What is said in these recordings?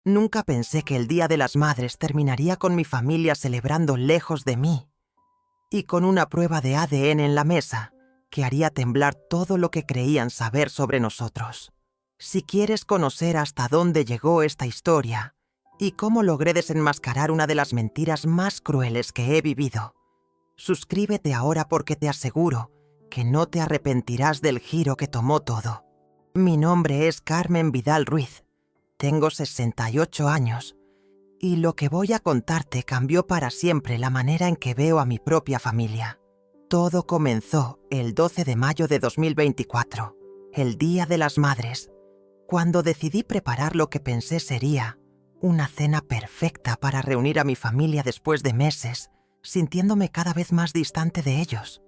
Nunca pensé que el Día de las Madres terminaría con mi familia celebrando lejos de mí y con una prueba de ADN en la mesa que haría temblar todo lo que creían saber sobre nosotros. Si quieres conocer hasta dónde llegó esta historia y cómo logré desenmascarar una de las mentiras más crueles que he vivido, suscríbete ahora porque te aseguro que no te arrepentirás del giro que tomó todo. Mi nombre es Carmen Vidal Ruiz, tengo 68 años y lo que voy a contarte cambió para siempre la manera en que veo a mi propia familia. Todo comenzó el 12 de mayo de 2024, el Día de las Madres, cuando decidí preparar lo que pensé sería una cena perfecta para reunir a mi familia después de meses, sintiéndome cada vez más distante de ellos.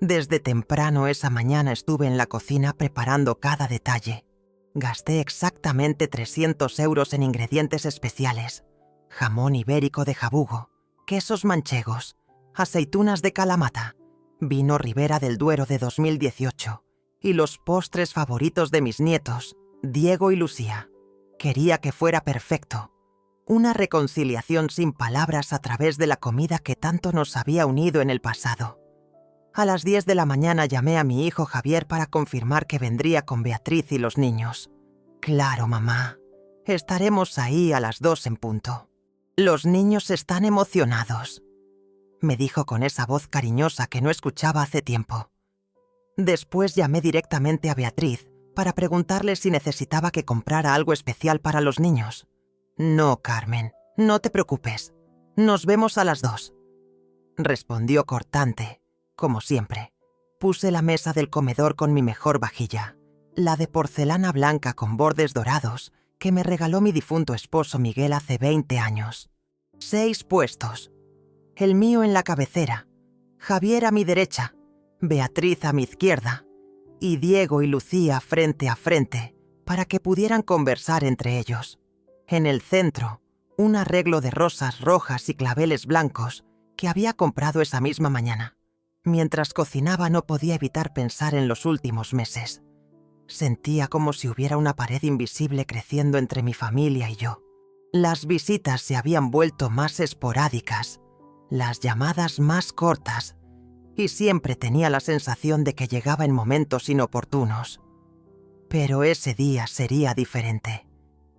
Desde temprano esa mañana estuve en la cocina preparando cada detalle. Gasté exactamente 300 euros en ingredientes especiales: jamón ibérico de Jabugo, quesos manchegos, aceitunas de Kalamata, vino Ribera del Duero de 2018 y los postres favoritos de mis nietos, Diego y Lucía. Quería que fuera perfecto. Una reconciliación sin palabras a través de la comida que tanto nos había unido en el pasado. A las 10 de la mañana llamé a mi hijo Javier para confirmar que vendría con Beatriz y los niños. Claro, mamá. Estaremos ahí a las 2 en punto. Los niños están emocionados, me dijo con esa voz cariñosa que no escuchaba hace tiempo. Después llamé directamente a Beatriz para preguntarle si necesitaba que comprara algo especial para los niños. No, Carmen, no te preocupes. Nos vemos a las 2. Respondió cortante, como siempre. Puse la mesa del comedor con mi mejor vajilla, la de porcelana blanca con bordes dorados que me regaló mi difunto esposo Miguel hace 20 años. 6 puestos. El mío en la cabecera, Javier a mi derecha, Beatriz a mi izquierda y Diego y Lucía frente a frente para que pudieran conversar entre ellos. En el centro, un arreglo de rosas rojas y claveles blancos que había comprado esa misma mañana. Mientras cocinaba no podía evitar pensar en los últimos meses. Sentía como si hubiera una pared invisible creciendo entre mi familia y yo. Las visitas se habían vuelto más esporádicas, las llamadas más cortas, y siempre tenía la sensación de que llegaba en momentos inoportunos. Pero ese día sería diferente.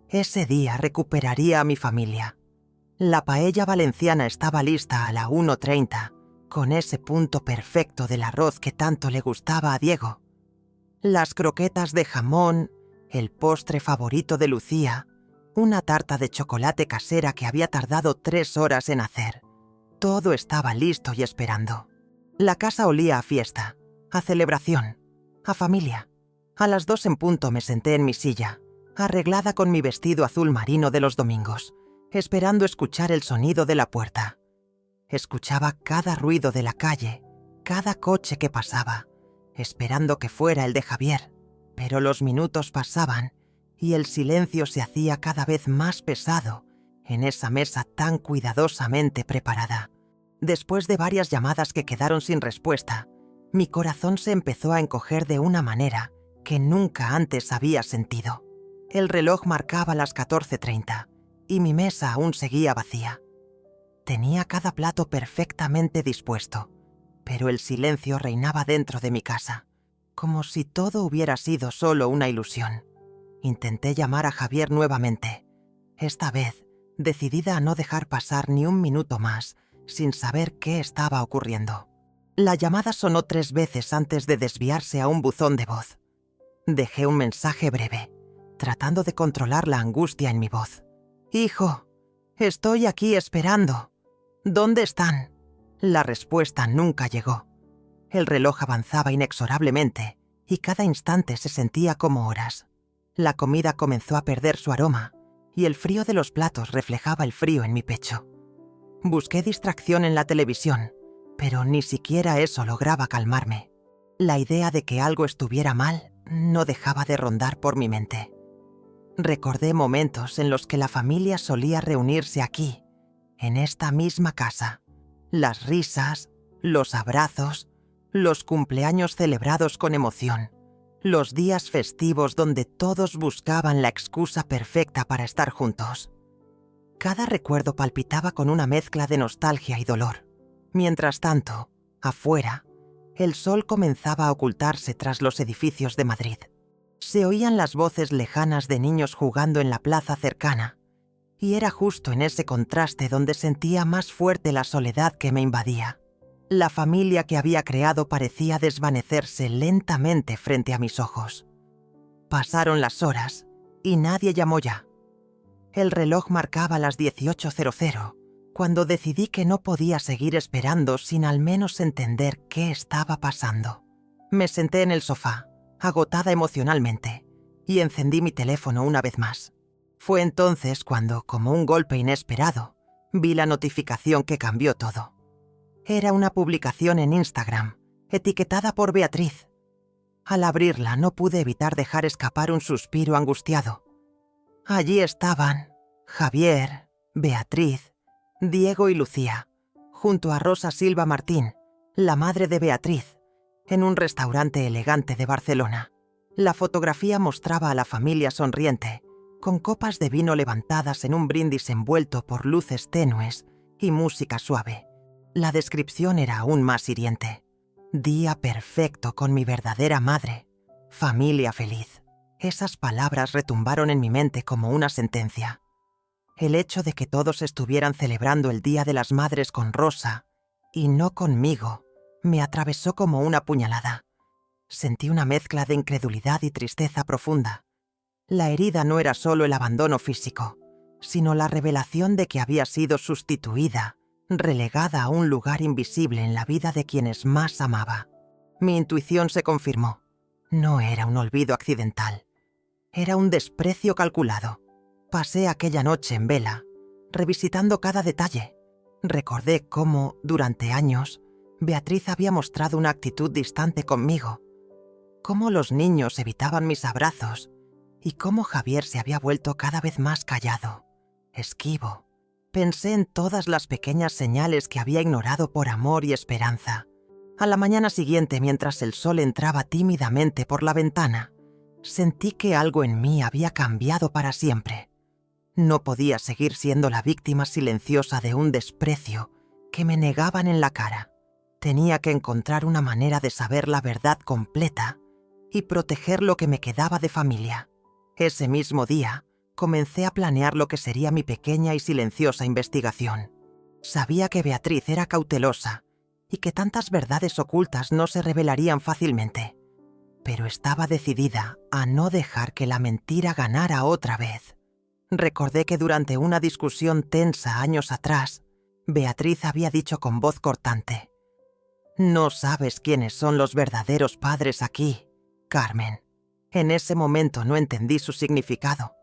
Ese día recuperaría a mi familia. La paella valenciana estaba lista a la 1:30, con ese punto perfecto del arroz que tanto le gustaba a Diego. Las croquetas de jamón, el postre favorito de Lucía, una tarta de chocolate casera que había tardado 3 horas en hacer. Todo estaba listo y esperando. La casa olía a fiesta, a celebración, a familia. A las 2 en punto me senté en mi silla, arreglada con mi vestido azul marino de los domingos, esperando escuchar el sonido de la puerta. Escuchaba cada ruido de la calle, cada coche que pasaba, esperando que fuera el de Javier. Pero los minutos pasaban y el silencio se hacía cada vez más pesado en esa mesa tan cuidadosamente preparada. Después de varias llamadas que quedaron sin respuesta, mi corazón se empezó a encoger de una manera que nunca antes había sentido. El reloj marcaba las 14:30 y mi mesa aún seguía vacía. Tenía cada plato perfectamente dispuesto, pero el silencio reinaba dentro de mi casa, como si todo hubiera sido solo una ilusión. Intenté llamar a Javier nuevamente, esta vez decidida a no dejar pasar ni un minuto más sin saber qué estaba ocurriendo. La llamada sonó 3 veces antes de desviarse a un buzón de voz. Dejé un mensaje breve, tratando de controlar la angustia en mi voz. «Hijo, estoy aquí esperando. ¿Dónde están?» La respuesta nunca llegó. El reloj avanzaba inexorablemente y cada instante se sentía como horas. La comida comenzó a perder su aroma y el frío de los platos reflejaba el frío en mi pecho. Busqué distracción en la televisión, pero ni siquiera eso lograba calmarme. La idea de que algo estuviera mal no dejaba de rondar por mi mente. Recordé momentos en los que la familia solía reunirse aquí, en esta misma casa. Las risas, los abrazos, los cumpleaños celebrados con emoción, los días festivos donde todos buscaban la excusa perfecta para estar juntos. Cada recuerdo palpitaba con una mezcla de nostalgia y dolor. Mientras tanto, afuera, el sol comenzaba a ocultarse tras los edificios de Madrid. Se oían las voces lejanas de niños jugando en la plaza cercana, y era justo en ese contraste donde sentía más fuerte la soledad que me invadía. La familia que había creado parecía desvanecerse lentamente frente a mis ojos. Pasaron las horas y nadie llamó ya. El reloj marcaba las 18:00 cuando decidí que no podía seguir esperando sin al menos entender qué estaba pasando. Me senté en el sofá, agotada emocionalmente, y encendí mi teléfono una vez más. Fue entonces cuando, como un golpe inesperado, vi la notificación que cambió todo. Era una publicación en Instagram, etiquetada por Beatriz. Al abrirla no pude evitar dejar escapar un suspiro angustiado. Allí estaban Javier, Beatriz, Diego y Lucía, junto a Rosa Silva Martín, la madre de Beatriz, en un restaurante elegante de Barcelona. La fotografía mostraba a la familia sonriente, con copas de vino levantadas en un brindis envuelto por luces tenues y música suave. La descripción era aún más hiriente. Día perfecto con mi verdadera madre. Familia feliz. Esas palabras retumbaron en mi mente como una sentencia. El hecho de que todos estuvieran celebrando el Día de las Madres con Rosa, y no conmigo, me atravesó como una puñalada. Sentí una mezcla de incredulidad y tristeza profunda. La herida no era solo el abandono físico, sino la revelación de que había sido sustituida, relegada a un lugar invisible en la vida de quienes más amaba. Mi intuición se confirmó. No era un olvido accidental. Era un desprecio calculado. Pasé aquella noche en vela, revisitando cada detalle. Recordé cómo, durante años, Beatriz había mostrado una actitud distante conmigo, cómo los niños evitaban mis abrazos y cómo Javier se había vuelto cada vez más callado, esquivo. Pensé en todas las pequeñas señales que había ignorado por amor y esperanza. A la mañana siguiente, mientras el sol entraba tímidamente por la ventana, sentí que algo en mí había cambiado para siempre. No podía seguir siendo la víctima silenciosa de un desprecio que me negaban en la cara. Tenía que encontrar una manera de saber la verdad completa y proteger lo que me quedaba de familia. Ese mismo día, comencé a planear lo que sería mi pequeña y silenciosa investigación. Sabía que Beatriz era cautelosa y que tantas verdades ocultas no se revelarían fácilmente, pero estaba decidida a no dejar que la mentira ganara otra vez. Recordé que durante una discusión tensa años atrás, Beatriz había dicho con voz cortante: «No sabes quiénes son los verdaderos padres aquí, Carmen». En ese momento no entendí su significado,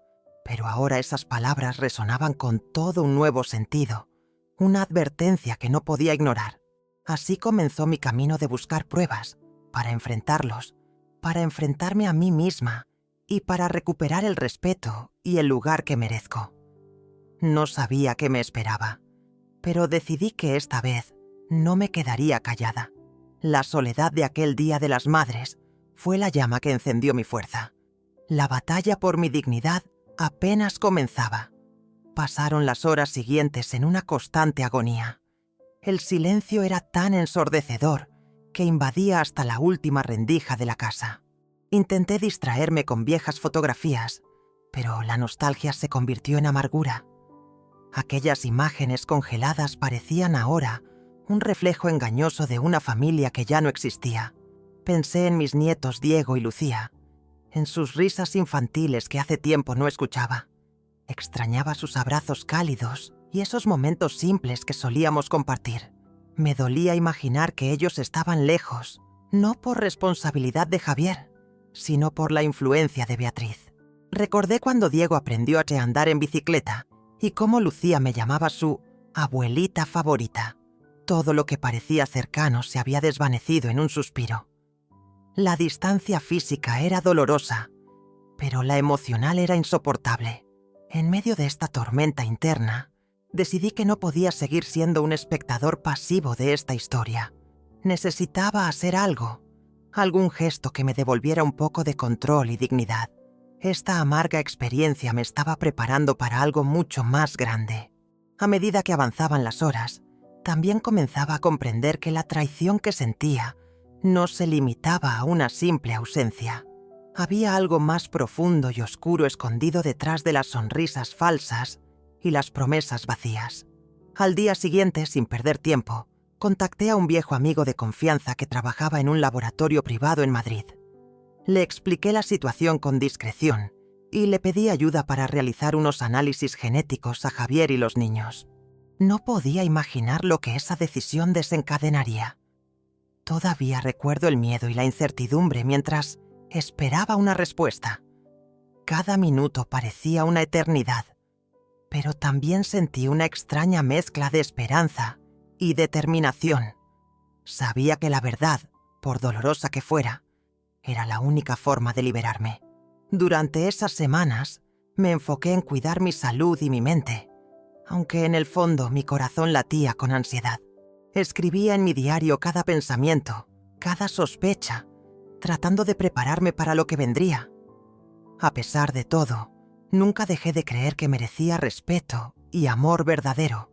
pero ahora esas palabras resonaban con todo un nuevo sentido, una advertencia que no podía ignorar. Así comenzó mi camino de buscar pruebas, para enfrentarlos, para enfrentarme a mí misma y para recuperar el respeto y el lugar que merezco. No sabía qué me esperaba, pero decidí que esta vez no me quedaría callada. La soledad de aquel Día de las Madres fue la llama que encendió mi fuerza. La batalla por mi dignidad apenas comenzaba. Pasaron las horas siguientes en una constante agonía. El silencio era tan ensordecedor que invadía hasta la última rendija de la casa. Intenté distraerme con viejas fotografías, pero la nostalgia se convirtió en amargura. Aquellas imágenes congeladas parecían ahora un reflejo engañoso de una familia que ya no existía. Pensé en mis nietos Diego y Lucía, en sus risas infantiles que hace tiempo no escuchaba. Extrañaba sus abrazos cálidos y esos momentos simples que solíamos compartir. Me dolía imaginar que ellos estaban lejos, no por responsabilidad de Javier, sino por la influencia de Beatriz. Recordé cuando Diego aprendió a andar en bicicleta y cómo Lucía me llamaba su abuelita favorita. Todo lo que parecía cercano se había desvanecido en un suspiro. La distancia física era dolorosa, pero la emocional era insoportable. En medio de esta tormenta interna, decidí que no podía seguir siendo un espectador pasivo de esta historia. Necesitaba hacer algo, algún gesto que me devolviera un poco de control y dignidad. Esta amarga experiencia me estaba preparando para algo mucho más grande. A medida que avanzaban las horas, también comenzaba a comprender que la traición que sentía no se limitaba a una simple ausencia. Había algo más profundo y oscuro escondido detrás de las sonrisas falsas y las promesas vacías. Al día siguiente, sin perder tiempo, contacté a un viejo amigo de confianza que trabajaba en un laboratorio privado en Madrid. Le expliqué la situación con discreción y le pedí ayuda para realizar unos análisis genéticos a Javier y los niños. No podía imaginar lo que esa decisión desencadenaría. Todavía recuerdo el miedo y la incertidumbre mientras esperaba una respuesta. Cada minuto parecía una eternidad, pero también sentí una extraña mezcla de esperanza y determinación. Sabía que la verdad, por dolorosa que fuera, era la única forma de liberarme. Durante esas semanas me enfoqué en cuidar mi salud y mi mente, aunque en el fondo mi corazón latía con ansiedad. Escribía en mi diario cada pensamiento, cada sospecha, tratando de prepararme para lo que vendría. A pesar de todo, nunca dejé de creer que merecía respeto y amor verdadero,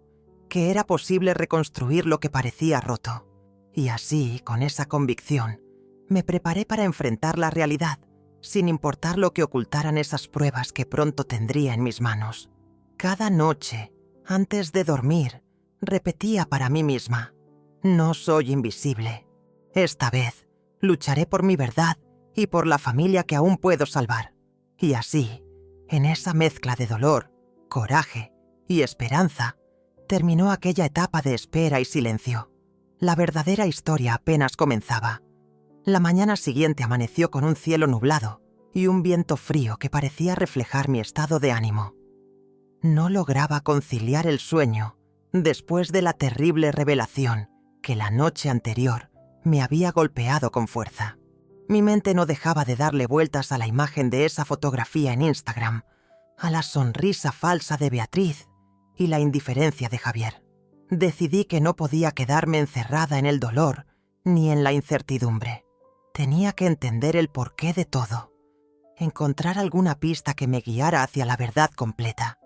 que era posible reconstruir lo que parecía roto. Y así, con esa convicción, me preparé para enfrentar la realidad, sin importar lo que ocultaran esas pruebas que pronto tendría en mis manos. Cada noche, antes de dormir, repetía para mí misma: no soy invisible. Esta vez, lucharé por mi verdad y por la familia que aún puedo salvar. Y así, en esa mezcla de dolor, coraje y esperanza, terminó aquella etapa de espera y silencio. La verdadera historia apenas comenzaba. La mañana siguiente amaneció con un cielo nublado y un viento frío que parecía reflejar mi estado de ánimo. No lograba conciliar el sueño después de la terrible revelación que la noche anterior me había golpeado con fuerza. Mi mente no dejaba de darle vueltas a la imagen de esa fotografía en Instagram, a la sonrisa falsa de Beatriz y la indiferencia de Javier. Decidí que no podía quedarme encerrada en el dolor ni en la incertidumbre. Tenía que entender el porqué de todo, encontrar alguna pista que me guiara hacia la verdad completa.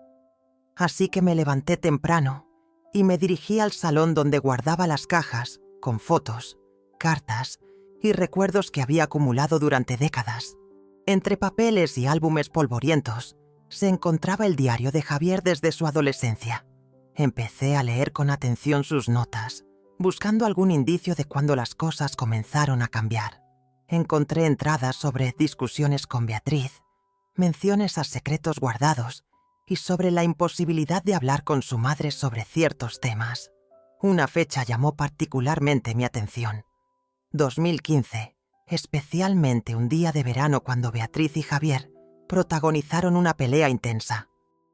Así que me levanté temprano y me dirigí al salón donde guardaba las cajas con fotos, cartas y recuerdos que había acumulado durante décadas. Entre papeles y álbumes polvorientos se encontraba el diario de Javier desde su adolescencia. Empecé a leer con atención sus notas, buscando algún indicio de cuando las cosas comenzaron a cambiar. Encontré entradas sobre discusiones con Beatriz, menciones a secretos guardados y sobre la imposibilidad de hablar con su madre sobre ciertos temas. Una fecha llamó particularmente mi atención: 2015, especialmente un día de verano cuando Beatriz y Javier protagonizaron una pelea intensa.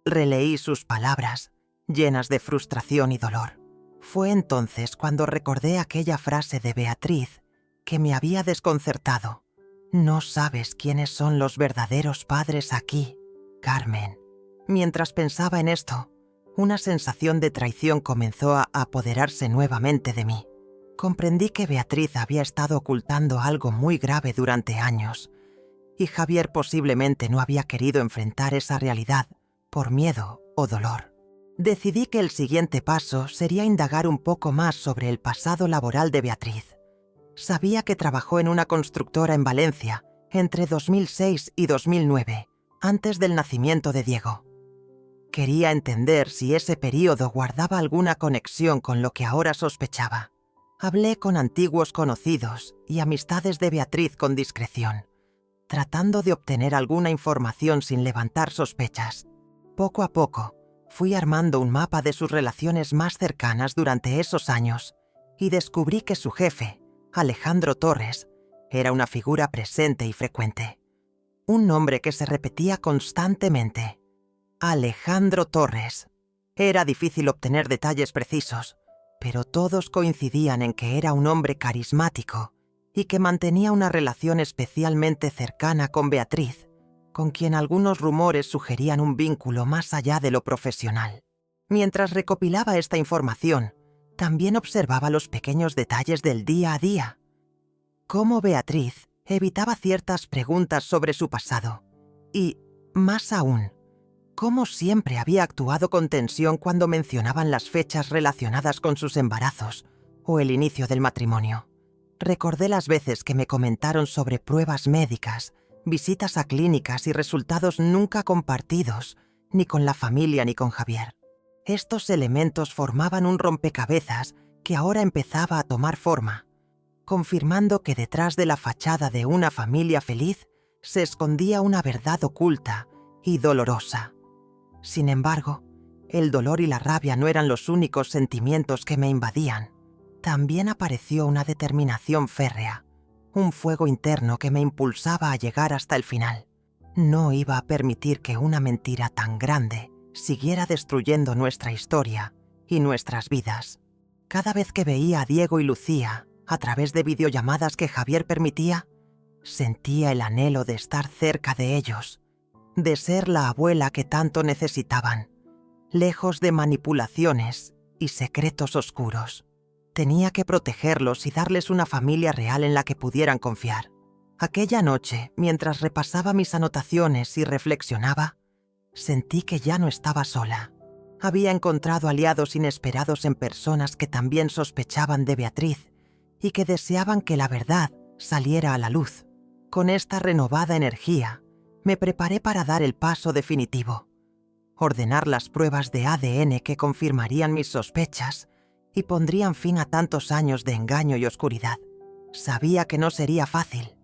Releí sus palabras, llenas de frustración y dolor. Fue entonces cuando recordé aquella frase de Beatriz que me había desconcertado: no sabes quiénes son los verdaderos padres aquí, Carmen. Mientras pensaba en esto, una sensación de traición comenzó a apoderarse nuevamente de mí. Comprendí que Beatriz había estado ocultando algo muy grave durante años, y Javier posiblemente no había querido enfrentar esa realidad por miedo o dolor. Decidí que el siguiente paso sería indagar un poco más sobre el pasado laboral de Beatriz. Sabía que trabajó en una constructora en Valencia entre 2006 y 2009, antes del nacimiento de Diego. Quería entender si ese período guardaba alguna conexión con lo que ahora sospechaba. Hablé con antiguos conocidos y amistades de Beatriz con discreción, tratando de obtener alguna información sin levantar sospechas. Poco a poco, fui armando un mapa de sus relaciones más cercanas durante esos años y descubrí que su jefe, Alejandro Torres, era una figura presente y frecuente. Un nombre que se repetía constantemente: Alejandro Torres. Era difícil obtener detalles precisos, pero todos coincidían en que era un hombre carismático y que mantenía una relación especialmente cercana con Beatriz, con quien algunos rumores sugerían un vínculo más allá de lo profesional. Mientras recopilaba esta información, también observaba los pequeños detalles del día a día. Cómo Beatriz evitaba ciertas preguntas sobre su pasado Y, más aún, cómo siempre había actuado con tensión cuando mencionaban las fechas relacionadas con sus embarazos o el inicio del matrimonio. Recordé las veces que me comentaron sobre pruebas médicas, visitas a clínicas y resultados nunca compartidos, ni con la familia ni con Javier. Estos elementos formaban un rompecabezas que ahora empezaba a tomar forma, confirmando que detrás de la fachada de una familia feliz se escondía una verdad oculta y dolorosa. Sin embargo, el dolor y la rabia no eran los únicos sentimientos que me invadían. También apareció una determinación férrea, un fuego interno que me impulsaba a llegar hasta el final. No iba a permitir que una mentira tan grande siguiera destruyendo nuestra historia y nuestras vidas. Cada vez que veía a Diego y Lucía, a través de videollamadas que Javier permitía, sentía el anhelo de estar cerca de ellos, de ser la abuela que tanto necesitaban, lejos de manipulaciones y secretos oscuros. Tenía que protegerlos y darles una familia real en la que pudieran confiar. Aquella noche, mientras repasaba mis anotaciones y reflexionaba, sentí que ya no estaba sola. Había encontrado aliados inesperados en personas que también sospechaban de Beatriz y que deseaban que la verdad saliera a la luz. Con esta renovada energía, me preparé para dar el paso definitivo, ordenar las pruebas de ADN que confirmarían mis sospechas y pondrían fin a tantos años de engaño y oscuridad. Sabía que no sería fácil,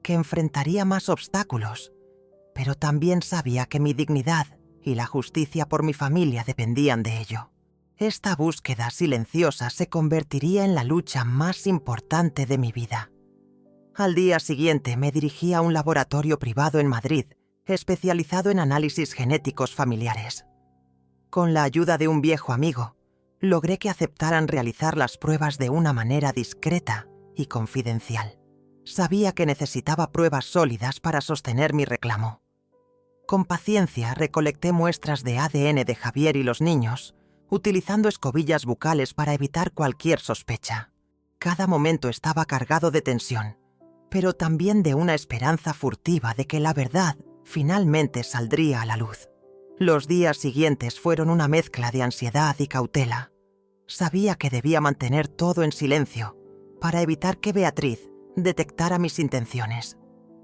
que enfrentaría más obstáculos, pero también sabía que mi dignidad y la justicia por mi familia dependían de ello. Esta búsqueda silenciosa se convertiría en la lucha más importante de mi vida. Al día siguiente me dirigí a un laboratorio privado en Madrid, especializado en análisis genéticos familiares. Con la ayuda de un viejo amigo, logré que aceptaran realizar las pruebas de una manera discreta y confidencial. Sabía que necesitaba pruebas sólidas para sostener mi reclamo. Con paciencia recolecté muestras de ADN de Javier y los niños, utilizando escobillas bucales para evitar cualquier sospecha. Cada momento estaba cargado de tensión, pero también de una esperanza furtiva de que la verdad finalmente saldría a la luz. Los días siguientes fueron una mezcla de ansiedad y cautela. Sabía que debía mantener todo en silencio para evitar que Beatriz detectara mis intenciones.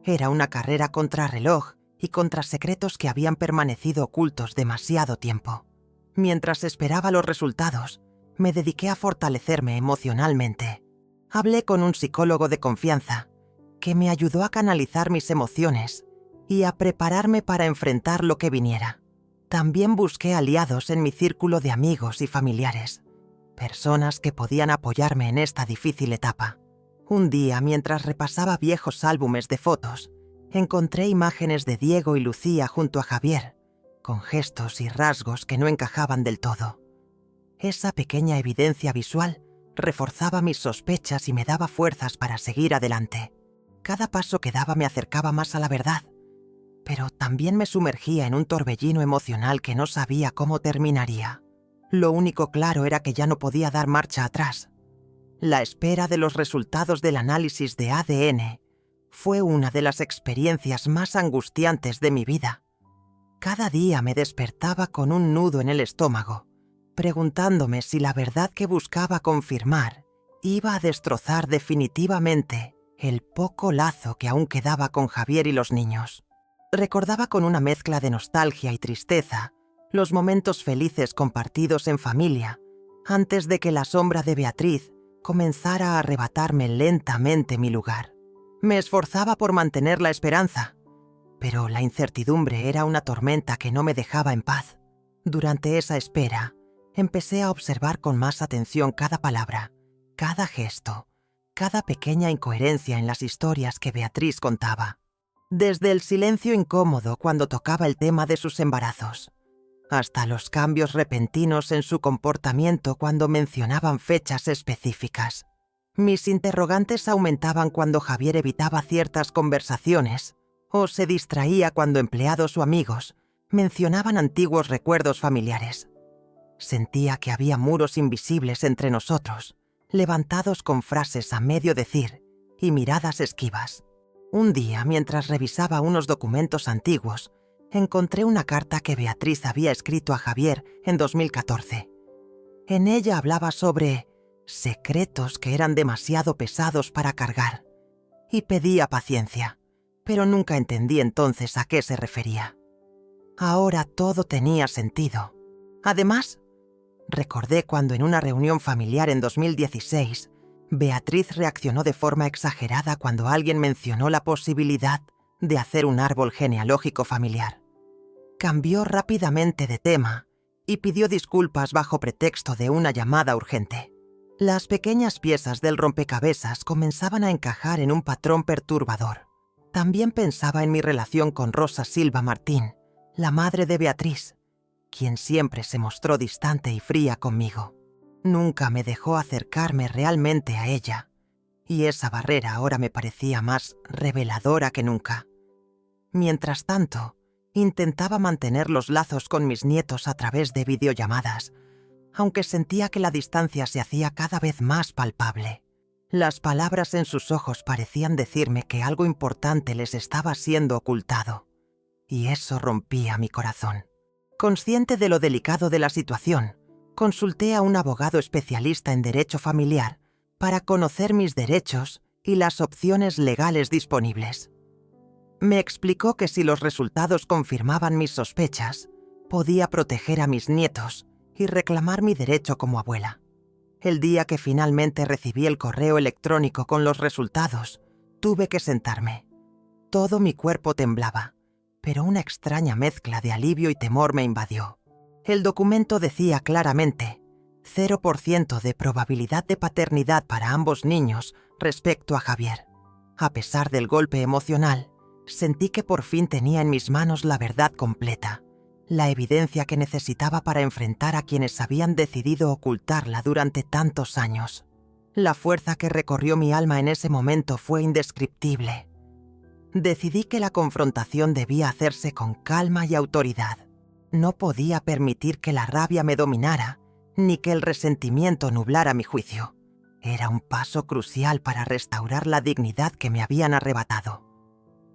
Era una carrera contrarreloj y contra secretos que habían permanecido ocultos demasiado tiempo. Mientras esperaba los resultados, me dediqué a fortalecerme emocionalmente. Hablé con un psicólogo de confianza que me ayudó a canalizar mis emociones y a prepararme para enfrentar lo que viniera. También busqué aliados en mi círculo de amigos y familiares, personas que podían apoyarme en esta difícil etapa. Un día, mientras repasaba viejos álbumes de fotos, encontré imágenes de Diego y Lucía junto a Javier, con gestos y rasgos que no encajaban del todo. Esa pequeña evidencia visual reforzaba mis sospechas y me daba fuerzas para seguir adelante. Cada paso que daba me acercaba más a la verdad, pero también me sumergía en un torbellino emocional que no sabía cómo terminaría. Lo único claro era que ya no podía dar marcha atrás. La espera de los resultados del análisis de ADN fue una de las experiencias más angustiantes de mi vida. Cada día me despertaba con un nudo en el estómago, preguntándome si la verdad que buscaba confirmar iba a destrozar definitivamente el poco lazo que aún quedaba con Javier y los niños. Recordaba con una mezcla de nostalgia y tristeza los momentos felices compartidos en familia, antes de que la sombra de Beatriz comenzara a arrebatarme lentamente mi lugar. Me esforzaba por mantener la esperanza, pero la incertidumbre era una tormenta que no me dejaba en paz. Durante esa espera, empecé a observar con más atención cada palabra, cada gesto, cada pequeña incoherencia en las historias que Beatriz contaba. Desde el silencio incómodo cuando tocaba el tema de sus embarazos, hasta los cambios repentinos en su comportamiento cuando mencionaban fechas específicas. Mis interrogantes aumentaban cuando Javier evitaba ciertas conversaciones o se distraía cuando empleados o amigos mencionaban antiguos recuerdos familiares. Sentía que había muros invisibles entre nosotros, levantados con frases a medio decir y miradas esquivas. Un día, mientras revisaba unos documentos antiguos, encontré una carta que Beatriz había escrito a Javier en 2014. En ella hablaba sobre secretos que eran demasiado pesados para cargar y pedía paciencia, pero nunca entendí entonces a qué se refería. Ahora todo tenía sentido. Además, recordé cuando en una reunión familiar en 2016, Beatriz reaccionó de forma exagerada cuando alguien mencionó la posibilidad de hacer un árbol genealógico familiar. Cambió rápidamente de tema y pidió disculpas bajo pretexto de una llamada urgente. Las pequeñas piezas del rompecabezas comenzaban a encajar en un patrón perturbador. También pensaba en mi relación con Rosa Silva Martín, la madre de Beatriz, quien siempre se mostró distante y fría conmigo. Nunca me dejó acercarme realmente a ella, y esa barrera ahora me parecía más reveladora que nunca. Mientras tanto, intentaba mantener los lazos con mis nietos a través de videollamadas, aunque sentía que la distancia se hacía cada vez más palpable. Las palabras en sus ojos parecían decirme que algo importante les estaba siendo ocultado, y eso rompía mi corazón. Consciente de lo delicado de la situación, consulté a un abogado especialista en derecho familiar para conocer mis derechos y las opciones legales disponibles. Me explicó que si los resultados confirmaban mis sospechas, podía proteger a mis nietos y reclamar mi derecho como abuela. El día que finalmente recibí el correo electrónico con los resultados, tuve que sentarme. Todo mi cuerpo temblaba, pero una extraña mezcla de alivio y temor me invadió. El documento decía claramente 0% de probabilidad de paternidad para ambos niños respecto a Javier. A pesar del golpe emocional, sentí que por fin tenía en mis manos la verdad completa, la evidencia que necesitaba para enfrentar a quienes habían decidido ocultarla durante tantos años. La fuerza que recorrió mi alma en ese momento fue indescriptible. Decidí que la confrontación debía hacerse con calma y autoridad. No podía permitir que la rabia me dominara, ni que el resentimiento nublara mi juicio. Era un paso crucial para restaurar la dignidad que me habían arrebatado.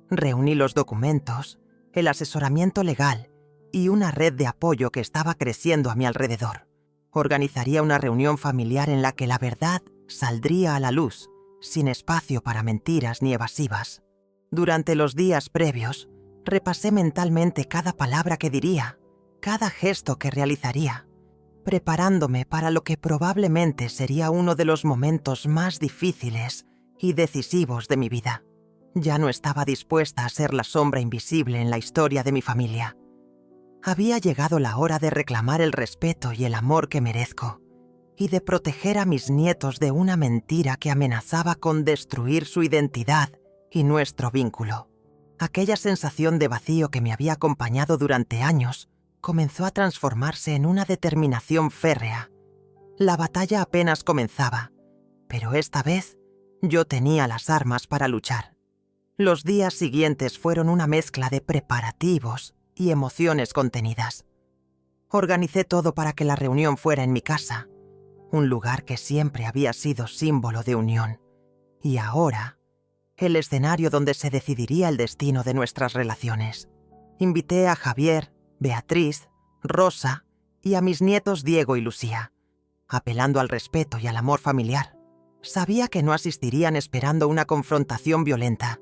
Reuní los documentos, el asesoramiento legal y una red de apoyo que estaba creciendo a mi alrededor. Organizaría una reunión familiar en la que la verdad saldría a la luz, sin espacio para mentiras ni evasivas. Durante los días previos, repasé mentalmente cada palabra que diría, cada gesto que realizaría, preparándome para lo que probablemente sería uno de los momentos más difíciles y decisivos de mi vida. Ya no estaba dispuesta a ser la sombra invisible en la historia de mi familia. Había llegado la hora de reclamar el respeto y el amor que merezco, y de proteger a mis nietos de una mentira que amenazaba con destruir su identidad y nuestro vínculo. Aquella sensación de vacío que me había acompañado durante años comenzó a transformarse en una determinación férrea. La batalla apenas comenzaba, pero esta vez yo tenía las armas para luchar. Los días siguientes fueron una mezcla de preparativos y emociones contenidas. Organicé todo para que la reunión fuera en mi casa, un lugar que siempre había sido símbolo de unión, y ahora el escenario donde se decidiría el destino de nuestras relaciones. Invité a Javier, Beatriz, Rosa y a mis nietos Diego y Lucía, apelando al respeto y al amor familiar. Sabía que no asistirían esperando una confrontación violenta,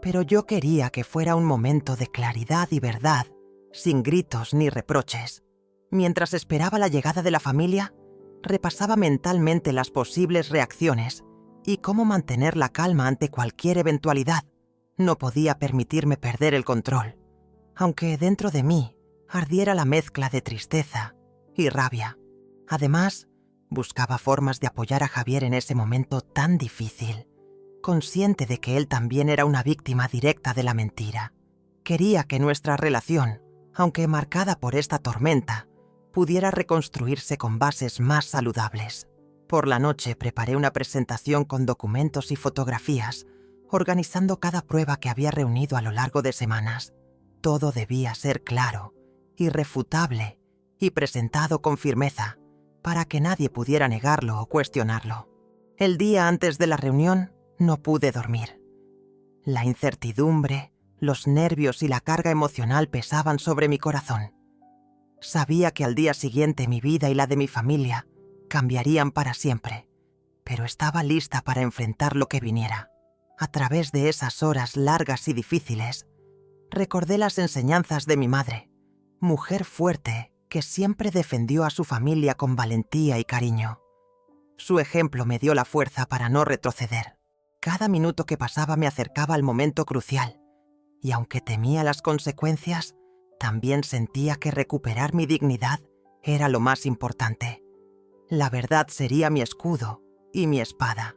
pero yo quería que fuera un momento de claridad y verdad, sin gritos ni reproches. Mientras esperaba la llegada de la familia, repasaba mentalmente las posibles reacciones y cómo mantener la calma ante cualquier eventualidad. No podía permitirme perder el control, aunque dentro de mí ardiera la mezcla de tristeza y rabia. Además, buscaba formas de apoyar a Javier en ese momento tan difícil, consciente de que él también era una víctima directa de la mentira. Quería que nuestra relación, aunque marcada por esta tormenta, pudiera reconstruirse con bases más saludables. Por la noche preparé una presentación con documentos y fotografías, organizando cada prueba que había reunido a lo largo de semanas. Todo debía ser claro, irrefutable y presentado con firmeza, para que nadie pudiera negarlo o cuestionarlo. El día antes de la reunión no pude dormir. La incertidumbre, Los nervios y la carga emocional pesaban sobre mi corazón. Sabía que al día siguiente mi vida y la de mi familia cambiarían para siempre, pero estaba lista para enfrentar lo que viniera. A través de esas horas largas y difíciles, recordé las enseñanzas de mi madre, mujer fuerte que siempre defendió a su familia con valentía y cariño. Su ejemplo me dio la fuerza para no retroceder. Cada minuto que pasaba me acercaba al momento crucial, y aunque temía las consecuencias, también sentía que recuperar mi dignidad era lo más importante. La verdad sería mi escudo y mi espada.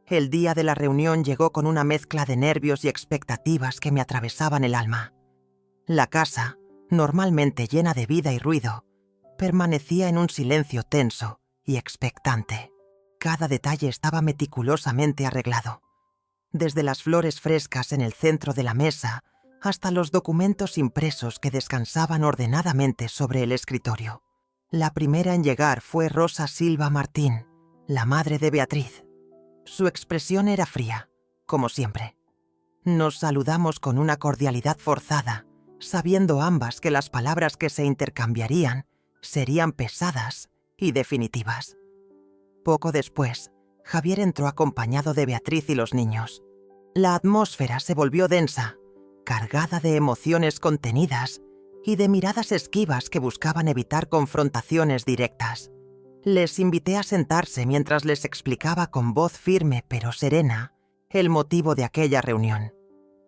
El día de la reunión llegó con una mezcla de nervios y expectativas que me atravesaban el alma. La casa, normalmente llena de vida y ruido, permanecía en un silencio tenso y expectante. Cada detalle estaba meticulosamente arreglado. Desde las flores frescas en el centro de la mesa hasta los documentos impresos que descansaban ordenadamente sobre el escritorio. La primera en llegar fue Rosa Silva Martín, la madre de Beatriz. Su expresión era fría, como siempre. Nos saludamos con una cordialidad forzada, sabiendo ambas que las palabras que se intercambiarían serían pesadas y definitivas. Poco después, Javier entró acompañado de Beatriz y los niños. La atmósfera se volvió densa, cargada de emociones contenidas y de miradas esquivas que buscaban evitar confrontaciones directas. Les invité a sentarse mientras les explicaba con voz firme pero serena el motivo de aquella reunión.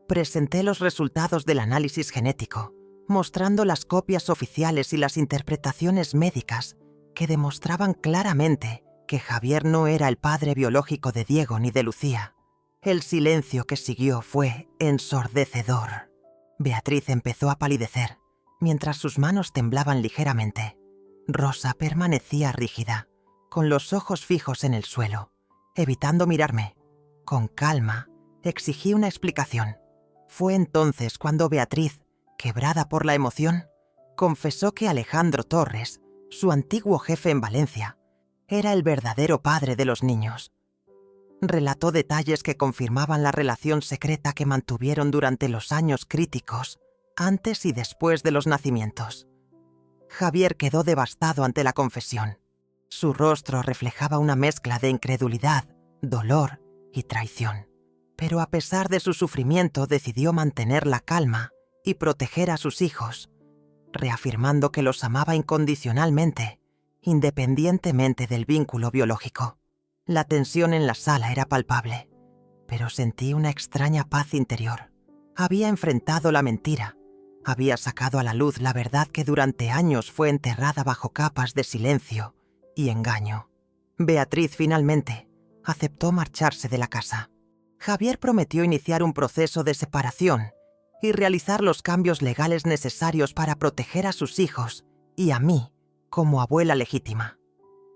Presenté los resultados del análisis genético, mostrando las copias oficiales y las interpretaciones médicas que demostraban claramente que Javier no era el padre biológico de Diego ni de Lucía. El silencio que siguió fue ensordecedor. Beatriz empezó a palidecer, mientras sus manos temblaban ligeramente. Rosa permanecía rígida, con los ojos fijos en el suelo, evitando mirarme. Con calma, exigí una explicación. Fue entonces cuando Beatriz, quebrada por la emoción, confesó que Alejandro Torres, su antiguo jefe en Valencia, era el verdadero padre de los niños. Relató detalles que confirmaban la relación secreta que mantuvieron durante los años críticos, antes y después de los nacimientos. Javier quedó devastado ante la confesión. Su rostro reflejaba una mezcla de incredulidad, dolor y traición. Pero a pesar de su sufrimiento decidió mantener la calma y proteger a sus hijos, reafirmando que los amaba incondicionalmente, independientemente del vínculo biológico. La tensión en la sala era palpable, pero sentí una extraña paz interior. Había enfrentado la mentira, había sacado a la luz la verdad que durante años fue enterrada bajo capas de silencio y engaño. Beatriz finalmente aceptó marcharse de la casa. Javier prometió iniciar un proceso de separación y realizar los cambios legales necesarios para proteger a sus hijos y a mí como abuela legítima.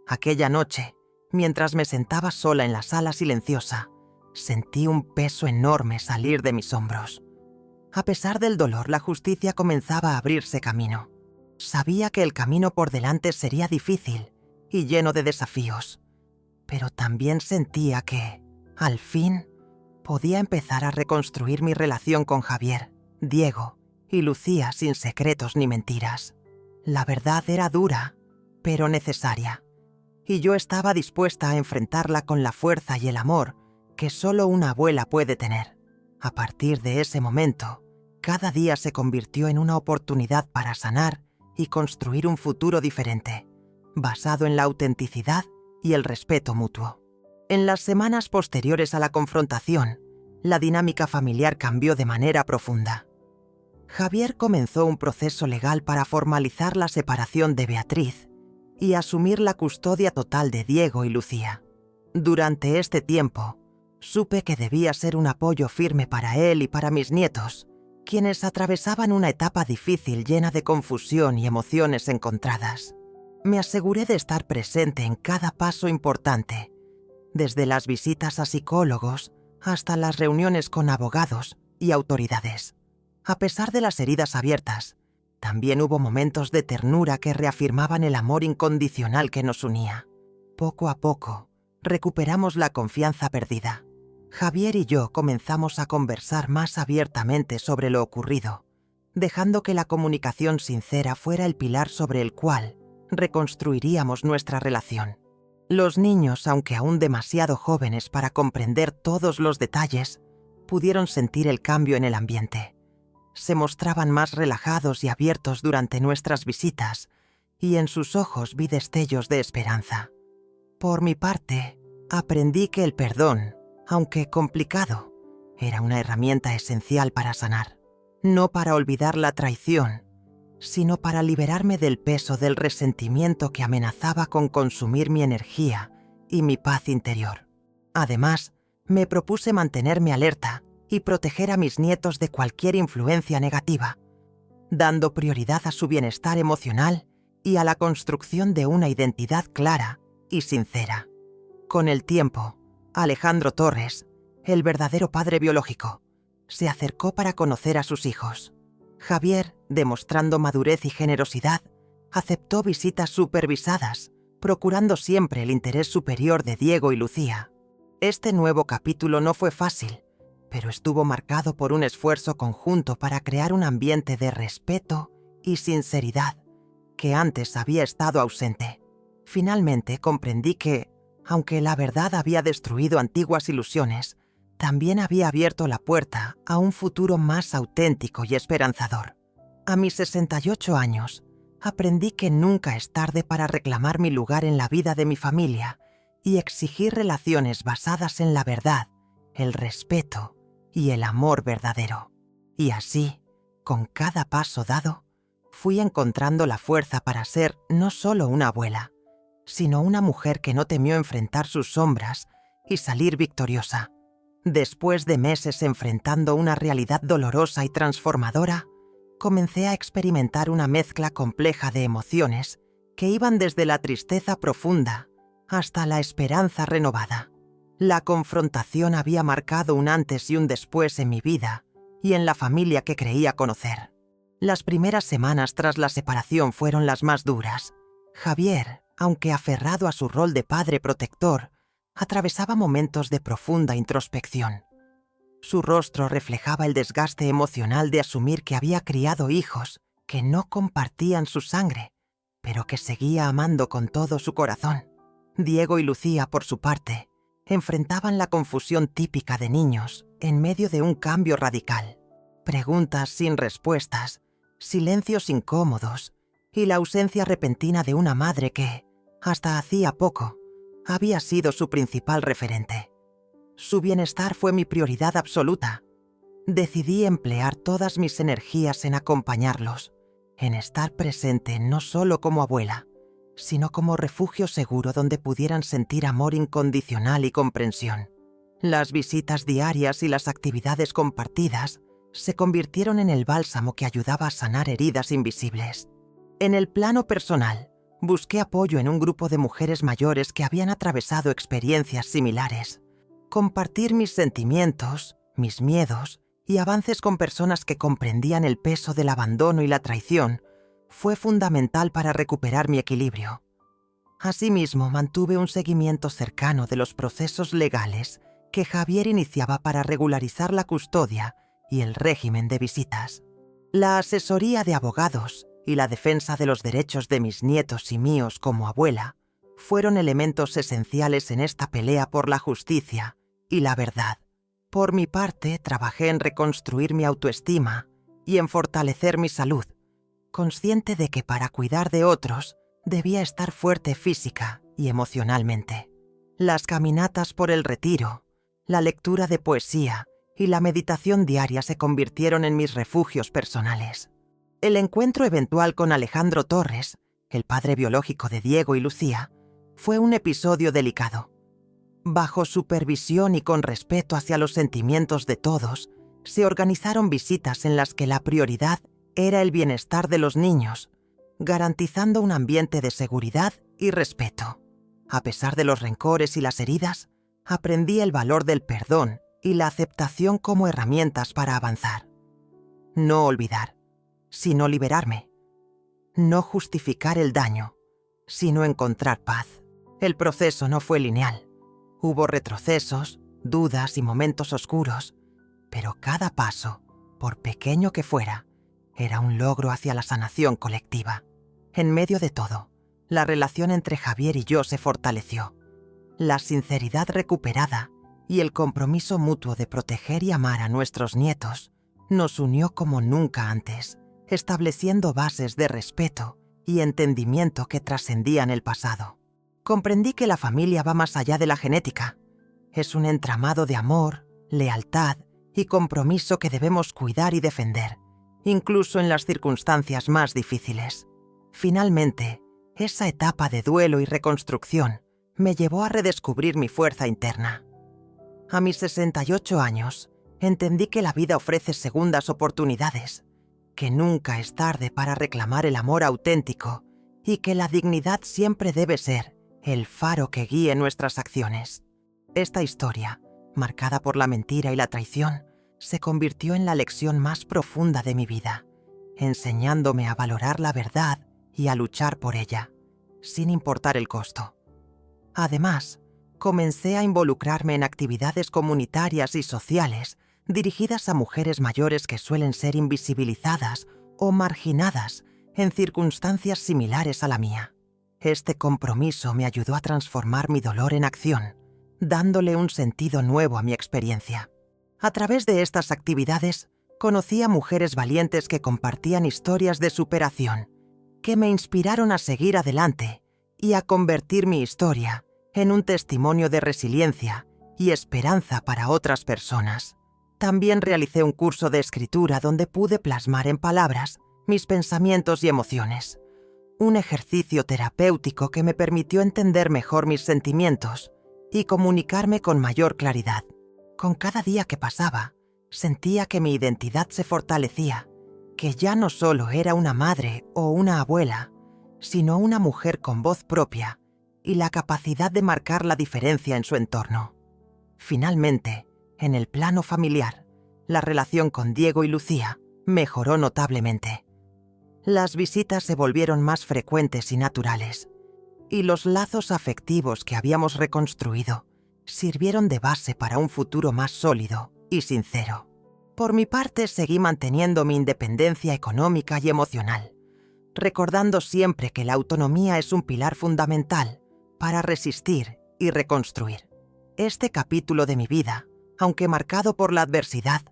Aquella noche, mientras me sentaba sola en la sala silenciosa, sentí un peso enorme salir de mis hombros. A pesar del dolor, la justicia comenzaba a abrirse camino. Sabía que el camino por delante sería difícil y lleno de desafíos, pero también sentía que, al fin, podía empezar a reconstruir mi relación con Javier, Diego y Lucía sin secretos ni mentiras. La verdad era dura, pero necesaria, y yo estaba dispuesta a enfrentarla con la fuerza y el amor que solo una abuela puede tener. A partir de ese momento, cada día se convirtió en una oportunidad para sanar y construir un futuro diferente, basado en la autenticidad y el respeto mutuo. En las semanas posteriores a la confrontación, la dinámica familiar cambió de manera profunda. Javier comenzó un proceso legal para formalizar la separación de Beatriz y asumir la custodia total de Diego y Lucía. Durante este tiempo, supe que debía ser un apoyo firme para él y para mis nietos, quienes atravesaban una etapa difícil llena de confusión y emociones encontradas. Me aseguré de estar presente en cada paso importante, desde las visitas a psicólogos hasta las reuniones con abogados y autoridades. A pesar de las heridas abiertas, también hubo momentos de ternura que reafirmaban el amor incondicional que nos unía. Poco a poco, recuperamos la confianza perdida. Javier y yo comenzamos a conversar más abiertamente sobre lo ocurrido, dejando que la comunicación sincera fuera el pilar sobre el cual reconstruiríamos nuestra relación. Los niños, aunque aún demasiado jóvenes para comprender todos los detalles, pudieron sentir el cambio en el ambiente. Se mostraban más relajados y abiertos durante nuestras visitas, y en sus ojos vi destellos de esperanza. Por mi parte, aprendí que el perdón, aunque complicado, era una herramienta esencial para sanar. No para olvidar la traición, sino para liberarme del peso del resentimiento que amenazaba con consumir mi energía y mi paz interior. Además, me propuse mantenerme alerta y proteger a mis nietos de cualquier influencia negativa, dando prioridad a su bienestar emocional y a la construcción de una identidad clara y sincera. Con el tiempo, Alejandro Torres, el verdadero padre biológico, se acercó para conocer a sus hijos. Javier, demostrando madurez y generosidad, aceptó visitas supervisadas, procurando siempre el interés superior de Diego y Lucía. Este nuevo capítulo no fue fácil, pero estuvo marcado por un esfuerzo conjunto para crear un ambiente de respeto y sinceridad que antes había estado ausente. Finalmente comprendí que, aunque la verdad había destruido antiguas ilusiones, también había abierto la puerta a un futuro más auténtico y esperanzador. A mis 68 años, aprendí que nunca es tarde para reclamar mi lugar en la vida de mi familia y exigir relaciones basadas en la verdad, el respeto y el amor verdadero. Y así, con cada paso dado, fui encontrando la fuerza para ser no solo una abuela, sino una mujer que no temió enfrentar sus sombras y salir victoriosa. Después de meses enfrentando una realidad dolorosa y transformadora, comencé a experimentar una mezcla compleja de emociones que iban desde la tristeza profunda hasta la esperanza renovada. La confrontación había marcado un antes y un después en mi vida y en la familia que creía conocer. Las primeras semanas tras la separación fueron las más duras. Javier, aunque aferrado a su rol de padre protector, atravesaba momentos de profunda introspección. Su rostro reflejaba el desgaste emocional de asumir que había criado hijos que no compartían su sangre, pero que seguía amando con todo su corazón. Diego y Lucía, por su parte, enfrentaban la confusión típica de niños en medio de un cambio radical. Preguntas sin respuestas, silencios incómodos y la ausencia repentina de una madre que, hasta hacía poco, había sido su principal referente. Su bienestar fue mi prioridad absoluta. Decidí emplear todas mis energías en acompañarlos, en estar presente no solo como abuela, sino como refugio seguro donde pudieran sentir amor incondicional y comprensión. Las visitas diarias y las actividades compartidas se convirtieron en el bálsamo que ayudaba a sanar heridas invisibles. En el plano personal, busqué apoyo en un grupo de mujeres mayores que habían atravesado experiencias similares. Compartir mis sentimientos, mis miedos y avances con personas que comprendían el peso del abandono y la traición fue fundamental para recuperar mi equilibrio. Asimismo, mantuve un seguimiento cercano de los procesos legales que Javier iniciaba para regularizar la custodia y el régimen de visitas. La asesoría de abogados y la defensa de los derechos de mis nietos y míos como abuela fueron elementos esenciales en esta pelea por la justicia y la verdad. Por mi parte, trabajé en reconstruir mi autoestima y en fortalecer mi salud, consciente de que para cuidar de otros debía estar fuerte física y emocionalmente. Las caminatas por el retiro, la lectura de poesía y la meditación diaria se convirtieron en mis refugios personales. El encuentro eventual con Alejandro Torres, el padre biológico de Diego y Lucía, fue un episodio delicado. Bajo supervisión y con respeto hacia los sentimientos de todos, se organizaron visitas en las que la prioridad era el bienestar de los niños, garantizando un ambiente de seguridad y respeto. A pesar de los rencores y las heridas, aprendí el valor del perdón y la aceptación como herramientas para avanzar. No olvidar, sino liberarme. No justificar el daño, sino encontrar paz. El proceso no fue lineal. Hubo retrocesos, dudas y momentos oscuros, pero cada paso, por pequeño que fuera, era un logro hacia la sanación colectiva. En medio de todo, la relación entre Javier y yo se fortaleció. La sinceridad recuperada y el compromiso mutuo de proteger y amar a nuestros nietos nos unió como nunca antes, estableciendo bases de respeto y entendimiento que trascendían el pasado. Comprendí que la familia va más allá de la genética. Es un entramado de amor, lealtad y compromiso que debemos cuidar y defender, incluso en las circunstancias más difíciles. Finalmente, esa etapa de duelo y reconstrucción me llevó a redescubrir mi fuerza interna. A mis 68 años, entendí que la vida ofrece segundas oportunidades, que nunca es tarde para reclamar el amor auténtico y que la dignidad siempre debe ser el faro que guíe nuestras acciones. Esta historia, marcada por la mentira y la traición, se convirtió en la lección más profunda de mi vida, enseñándome a valorar la verdad y a luchar por ella, sin importar el costo. Además, comencé a involucrarme en actividades comunitarias y sociales dirigidas a mujeres mayores que suelen ser invisibilizadas o marginadas en circunstancias similares a la mía. Este compromiso me ayudó a transformar mi dolor en acción, dándole un sentido nuevo a mi experiencia. A través de estas actividades, conocí a mujeres valientes que compartían historias de superación, que me inspiraron a seguir adelante y a convertir mi historia en un testimonio de resiliencia y esperanza para otras personas. También realicé un curso de escritura donde pude plasmar en palabras mis pensamientos y emociones. Un ejercicio terapéutico que me permitió entender mejor mis sentimientos y comunicarme con mayor claridad. Con cada día que pasaba, sentía que mi identidad se fortalecía, que ya no solo era una madre o una abuela, sino una mujer con voz propia y la capacidad de marcar la diferencia en su entorno. Finalmente, en el plano familiar, la relación con Diego y Lucía mejoró notablemente. Las visitas se volvieron más frecuentes y naturales, y los lazos afectivos que habíamos reconstruido sirvieron de base para un futuro más sólido y sincero. Por mi parte, seguí manteniendo mi independencia económica y emocional, recordando siempre que la autonomía es un pilar fundamental para resistir y reconstruir. Este capítulo de mi vida, aunque marcado por la adversidad,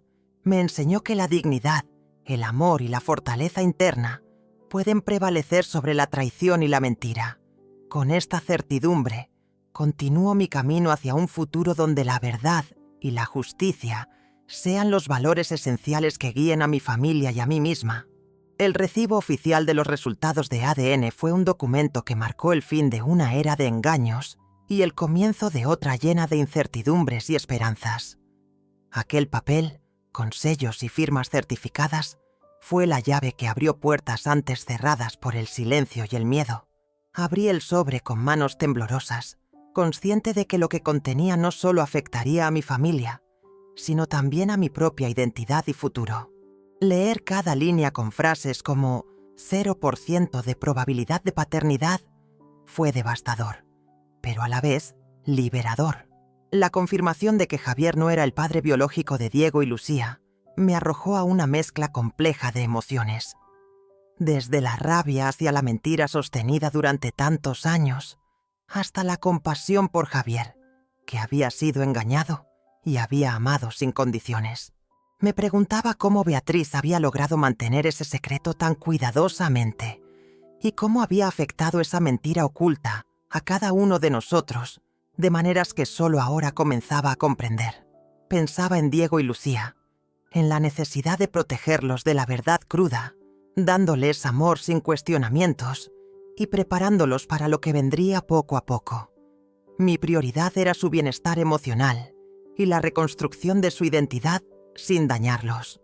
me enseñó que la dignidad, el amor y la fortaleza interna pueden prevalecer sobre la traición y la mentira. Con esta certidumbre, continúo mi camino hacia un futuro donde la verdad y la justicia sean los valores esenciales que guíen a mi familia y a mí misma. El recibo oficial de los resultados de ADN fue un documento que marcó el fin de una era de engaños y el comienzo de otra llena de incertidumbres y esperanzas. Aquel papel, con sellos y firmas certificadas, fue la llave que abrió puertas antes cerradas por el silencio y el miedo. Abrí el sobre con manos temblorosas, consciente de que lo que contenía no solo afectaría a mi familia, sino también a mi propia identidad y futuro. Leer cada línea con frases como 0% de probabilidad de paternidad fue devastador, pero a la vez liberador. La confirmación de que Javier no era el padre biológico de Diego y Lucía me arrojó a una mezcla compleja de emociones. Desde la rabia hacia la mentira sostenida durante tantos años, hasta la compasión por Javier, que había sido engañado y había amado sin condiciones. Me preguntaba cómo Beatriz había logrado mantener ese secreto tan cuidadosamente y cómo había afectado esa mentira oculta a cada uno de nosotros, de maneras que solo ahora comenzaba a comprender. Pensaba en Diego y Lucía, en la necesidad de protegerlos de la verdad cruda, dándoles amor sin cuestionamientos y preparándolos para lo que vendría poco a poco. Mi prioridad era su bienestar emocional y la reconstrucción de su identidad sin dañarlos.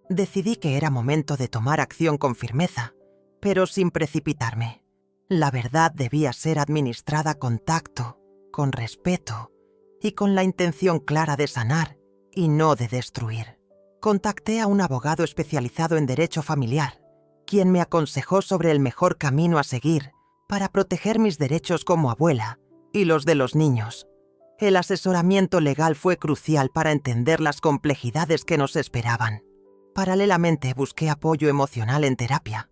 Decidí que era momento de tomar acción con firmeza, pero sin precipitarme. La verdad debía ser administrada con tacto, con respeto y con la intención clara de sanar y no de destruir. Contacté a un abogado especializado en derecho familiar, quien me aconsejó sobre el mejor camino a seguir para proteger mis derechos como abuela y los de los niños. El asesoramiento legal fue crucial para entender las complejidades que nos esperaban. Paralelamente busqué apoyo emocional en terapia,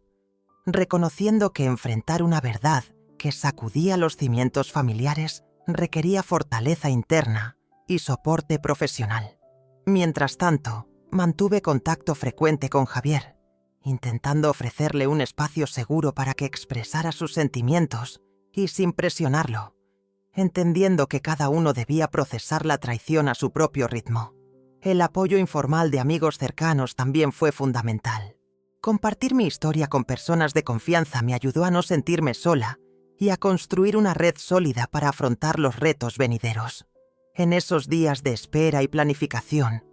reconociendo que enfrentar una verdad que sacudía los cimientos familiares requería fortaleza interna y soporte profesional. Mientras tanto, mantuve contacto frecuente con Javier, intentando ofrecerle un espacio seguro para que expresara sus sentimientos y sin presionarlo, entendiendo que cada uno debía procesar la traición a su propio ritmo. El apoyo informal de amigos cercanos también fue fundamental. Compartir mi historia con personas de confianza me ayudó a no sentirme sola y a construir una red sólida para afrontar los retos venideros. En esos días de espera y planificación,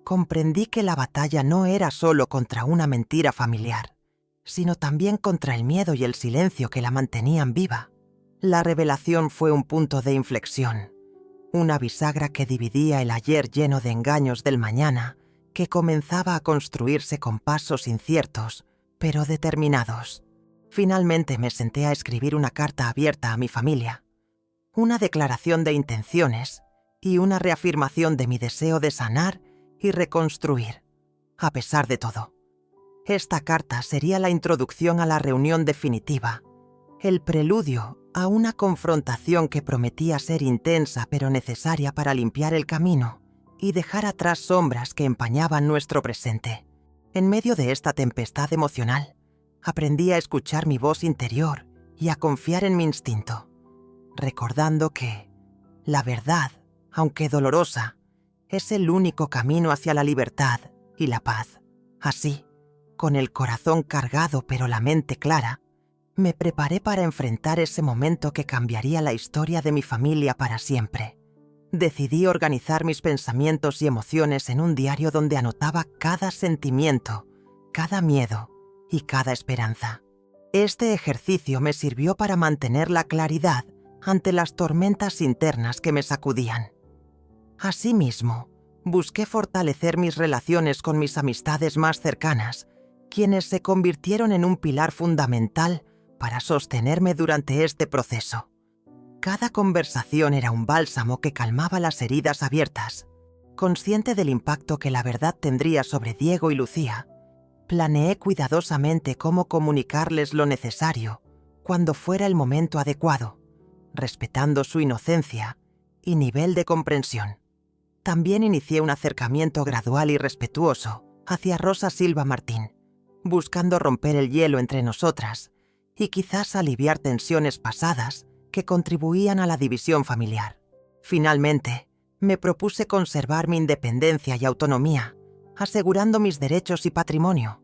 comprendí que la batalla no era solo contra una mentira familiar, sino también contra el miedo y el silencio que la mantenían viva. La revelación fue un punto de inflexión, una bisagra que dividía el ayer lleno de engaños del mañana, que comenzaba a construirse con pasos inciertos, pero determinados. Finalmente me senté a escribir una carta abierta a mi familia, una declaración de intenciones y una reafirmación de mi deseo de sanar y reconstruir, a pesar de todo. Esta carta sería la introducción a la reunión definitiva, el preludio a una confrontación que prometía ser intensa pero necesaria para limpiar el camino y dejar atrás sombras que empañaban nuestro presente. En medio de esta tempestad emocional, aprendí a escuchar mi voz interior y a confiar en mi instinto, recordando que la verdad, aunque dolorosa, es el único camino hacia la libertad y la paz. Así, con el corazón cargado pero la mente clara, me preparé para enfrentar ese momento que cambiaría la historia de mi familia para siempre. Decidí organizar mis pensamientos y emociones en un diario donde anotaba cada sentimiento, cada miedo y cada esperanza. Este ejercicio me sirvió para mantener la claridad ante las tormentas internas que me sacudían. Asimismo, busqué fortalecer mis relaciones con mis amistades más cercanas, quienes se convirtieron en un pilar fundamental para sostenerme durante este proceso. Cada conversación era un bálsamo que calmaba las heridas abiertas. Consciente del impacto que la verdad tendría sobre Diego y Lucía, planeé cuidadosamente cómo comunicarles lo necesario cuando fuera el momento adecuado, respetando su inocencia y nivel de comprensión. También inicié un acercamiento gradual y respetuoso hacia Rosa Silva Martín, buscando romper el hielo entre nosotras y quizás aliviar tensiones pasadas que contribuían a la división familiar. Finalmente, me propuse conservar mi independencia y autonomía, asegurando mis derechos y patrimonio,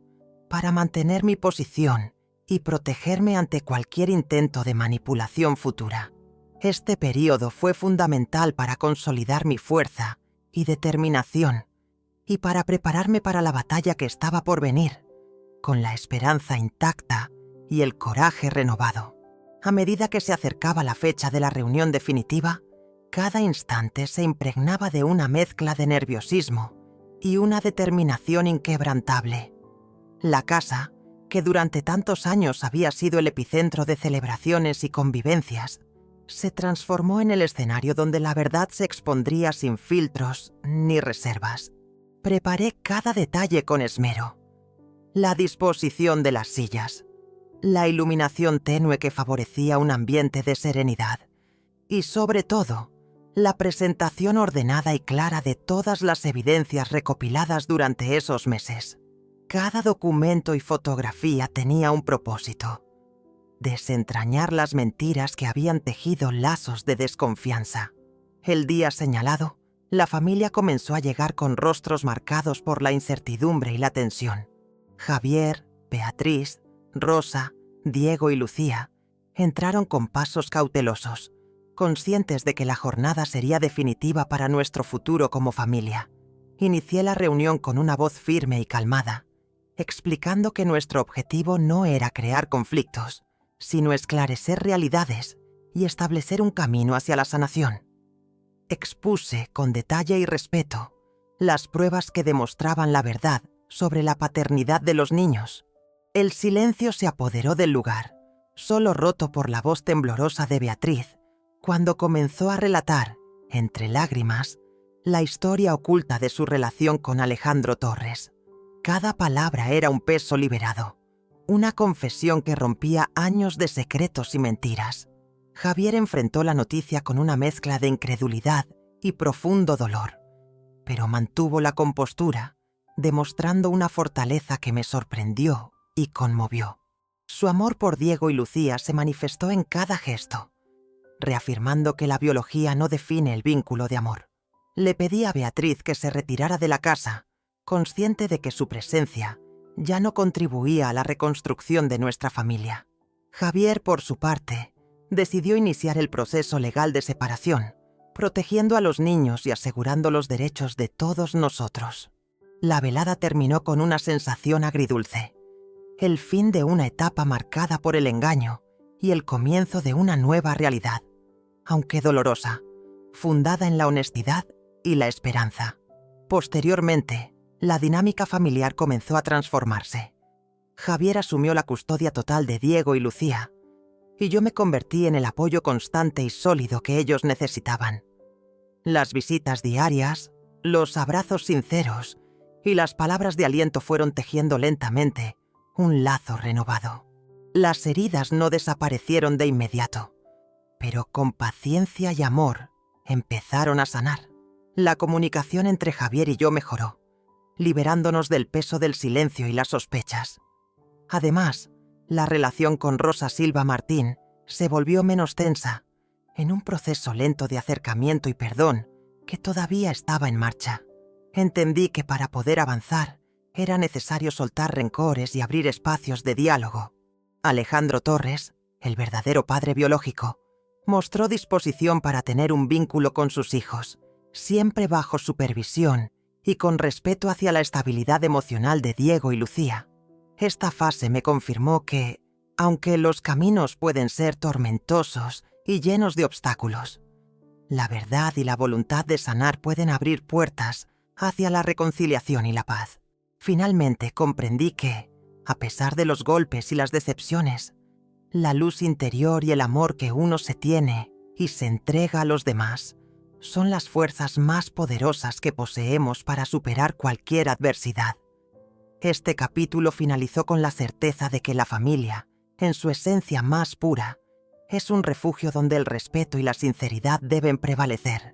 para mantener mi posición y protegerme ante cualquier intento de manipulación futura. Este período fue fundamental para consolidar mi fuerza y determinación y para prepararme para la batalla que estaba por venir, con la esperanza intacta y el coraje renovado. A medida que se acercaba la fecha de la reunión definitiva, cada instante se impregnaba de una mezcla de nerviosismo y una determinación inquebrantable. La casa, que durante tantos años había sido el epicentro de celebraciones y convivencias, se transformó en el escenario donde la verdad se expondría sin filtros ni reservas. Preparé cada detalle con esmero. La disposición de las sillas, la iluminación tenue que favorecía un ambiente de serenidad y, sobre todo, la presentación ordenada y clara de todas las evidencias recopiladas durante esos meses. Cada documento y fotografía tenía un propósito: desentrañar las mentiras que habían tejido lazos de desconfianza. El día señalado, la familia comenzó a llegar con rostros marcados por la incertidumbre y la tensión. Javier, Beatriz, Rosa, Diego y Lucía entraron con pasos cautelosos, conscientes de que la jornada sería definitiva para nuestro futuro como familia. Inicié la reunión con una voz firme y calmada, explicando que nuestro objetivo no era crear conflictos, sino esclarecer realidades y establecer un camino hacia la sanación. Expuse con detalle y respeto las pruebas que demostraban la verdad sobre la paternidad de los niños. El silencio se apoderó del lugar, solo roto por la voz temblorosa de Beatriz, cuando comenzó a relatar entre lágrimas, la historia oculta de su relación con Alejandro Torres. Cada palabra era un peso liberado, una confesión que rompía años de secretos y mentiras. Javier enfrentó la noticia con una mezcla de incredulidad y profundo dolor, pero mantuvo la compostura, demostrando una fortaleza que me sorprendió y conmovió. Su amor por Diego y Lucía se manifestó en cada gesto, reafirmando que la biología no define el vínculo de amor. Le pedí a Beatriz que se retirara de la casa, consciente de que su presencia ya no contribuía a la reconstrucción de nuestra familia. Javier, por su parte, decidió iniciar el proceso legal de separación, protegiendo a los niños y asegurando los derechos de todos nosotros. La velada terminó con una sensación agridulce, el fin de una etapa marcada por el engaño y el comienzo de una nueva realidad, aunque dolorosa, fundada en la honestidad y la esperanza. Posteriormente, la dinámica familiar comenzó a transformarse. Javier asumió la custodia total de Diego y Lucía, y yo me convertí en el apoyo constante y sólido que ellos necesitaban. Las visitas diarias, los abrazos sinceros y las palabras de aliento fueron tejiendo lentamente un lazo renovado. Las heridas no desaparecieron de inmediato, pero con paciencia y amor empezaron a sanar. La comunicación entre Javier y yo mejoró, liberándonos del peso del silencio y las sospechas. Además, la relación con Rosa Silva Martín se volvió menos tensa, en un proceso lento de acercamiento y perdón que todavía estaba en marcha. Entendí que para poder avanzar era necesario soltar rencores y abrir espacios de diálogo. Alejandro Torres, el verdadero padre biológico, mostró disposición para tener un vínculo con sus hijos, siempre bajo supervisión y con respeto hacia la estabilidad emocional de Diego y Lucía. Esta fase me confirmó que, aunque los caminos pueden ser tormentosos y llenos de obstáculos, la verdad y la voluntad de sanar pueden abrir puertas hacia la reconciliación y la paz. Finalmente comprendí que, a pesar de los golpes y las decepciones, la luz interior y el amor que uno se tiene y se entrega a los demás son las fuerzas más poderosas que poseemos para superar cualquier adversidad. Este capítulo finalizó con la certeza de que la familia, en su esencia más pura, es un refugio donde el respeto y la sinceridad deben prevalecer,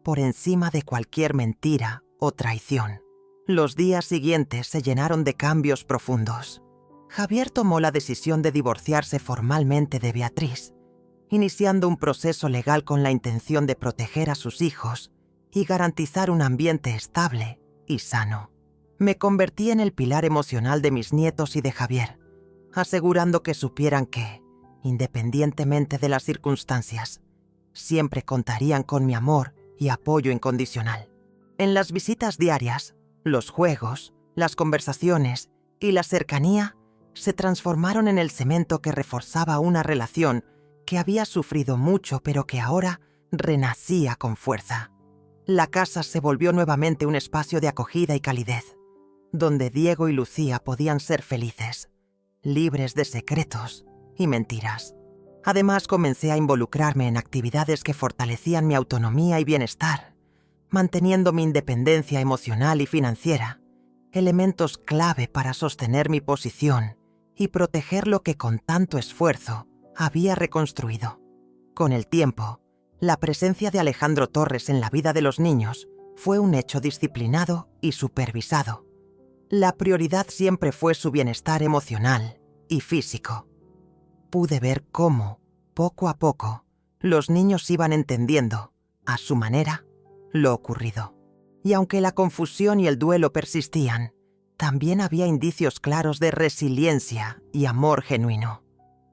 por encima de cualquier mentira o traición. Los días siguientes se llenaron de cambios profundos. Javier tomó la decisión de divorciarse formalmente de Beatriz, iniciando un proceso legal con la intención de proteger a sus hijos y garantizar un ambiente estable y sano. Me convertí en el pilar emocional de mis nietos y de Javier, asegurando que supieran que, independientemente de las circunstancias, siempre contarían con mi amor y apoyo incondicional. En las visitas diarias, los juegos, las conversaciones y la cercanía se transformaron en el cemento que reforzaba una relación que había sufrido mucho pero que ahora renacía con fuerza. La casa se volvió nuevamente un espacio de acogida y calidez, donde Diego y Lucía podían ser felices, libres de secretos y mentiras. Además, comencé a involucrarme en actividades que fortalecían mi autonomía y bienestar, manteniendo mi independencia emocional y financiera, elementos clave para sostener mi posición y proteger lo que con tanto esfuerzo había reconstruido. Con el tiempo, la presencia de Alejandro Torres en la vida de los niños fue un hecho disciplinado y supervisado. La prioridad siempre fue su bienestar emocional y físico. Pude ver cómo, poco a poco, los niños iban entendiendo, a su manera, lo ocurrido. Y aunque la confusión y el duelo persistían, también había indicios claros de resiliencia y amor genuino.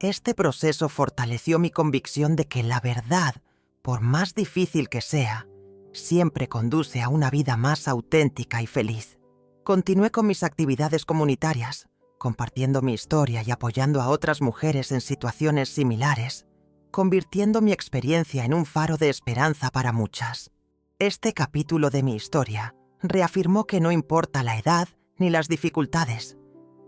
Este proceso fortaleció mi convicción de que la verdad, por más difícil que sea, siempre conduce a una vida más auténtica y feliz. Continué con mis actividades comunitarias, compartiendo mi historia y apoyando a otras mujeres en situaciones similares, convirtiendo mi experiencia en un faro de esperanza para muchas. Este capítulo de mi historia reafirmó que no importa la edad ni las dificultades,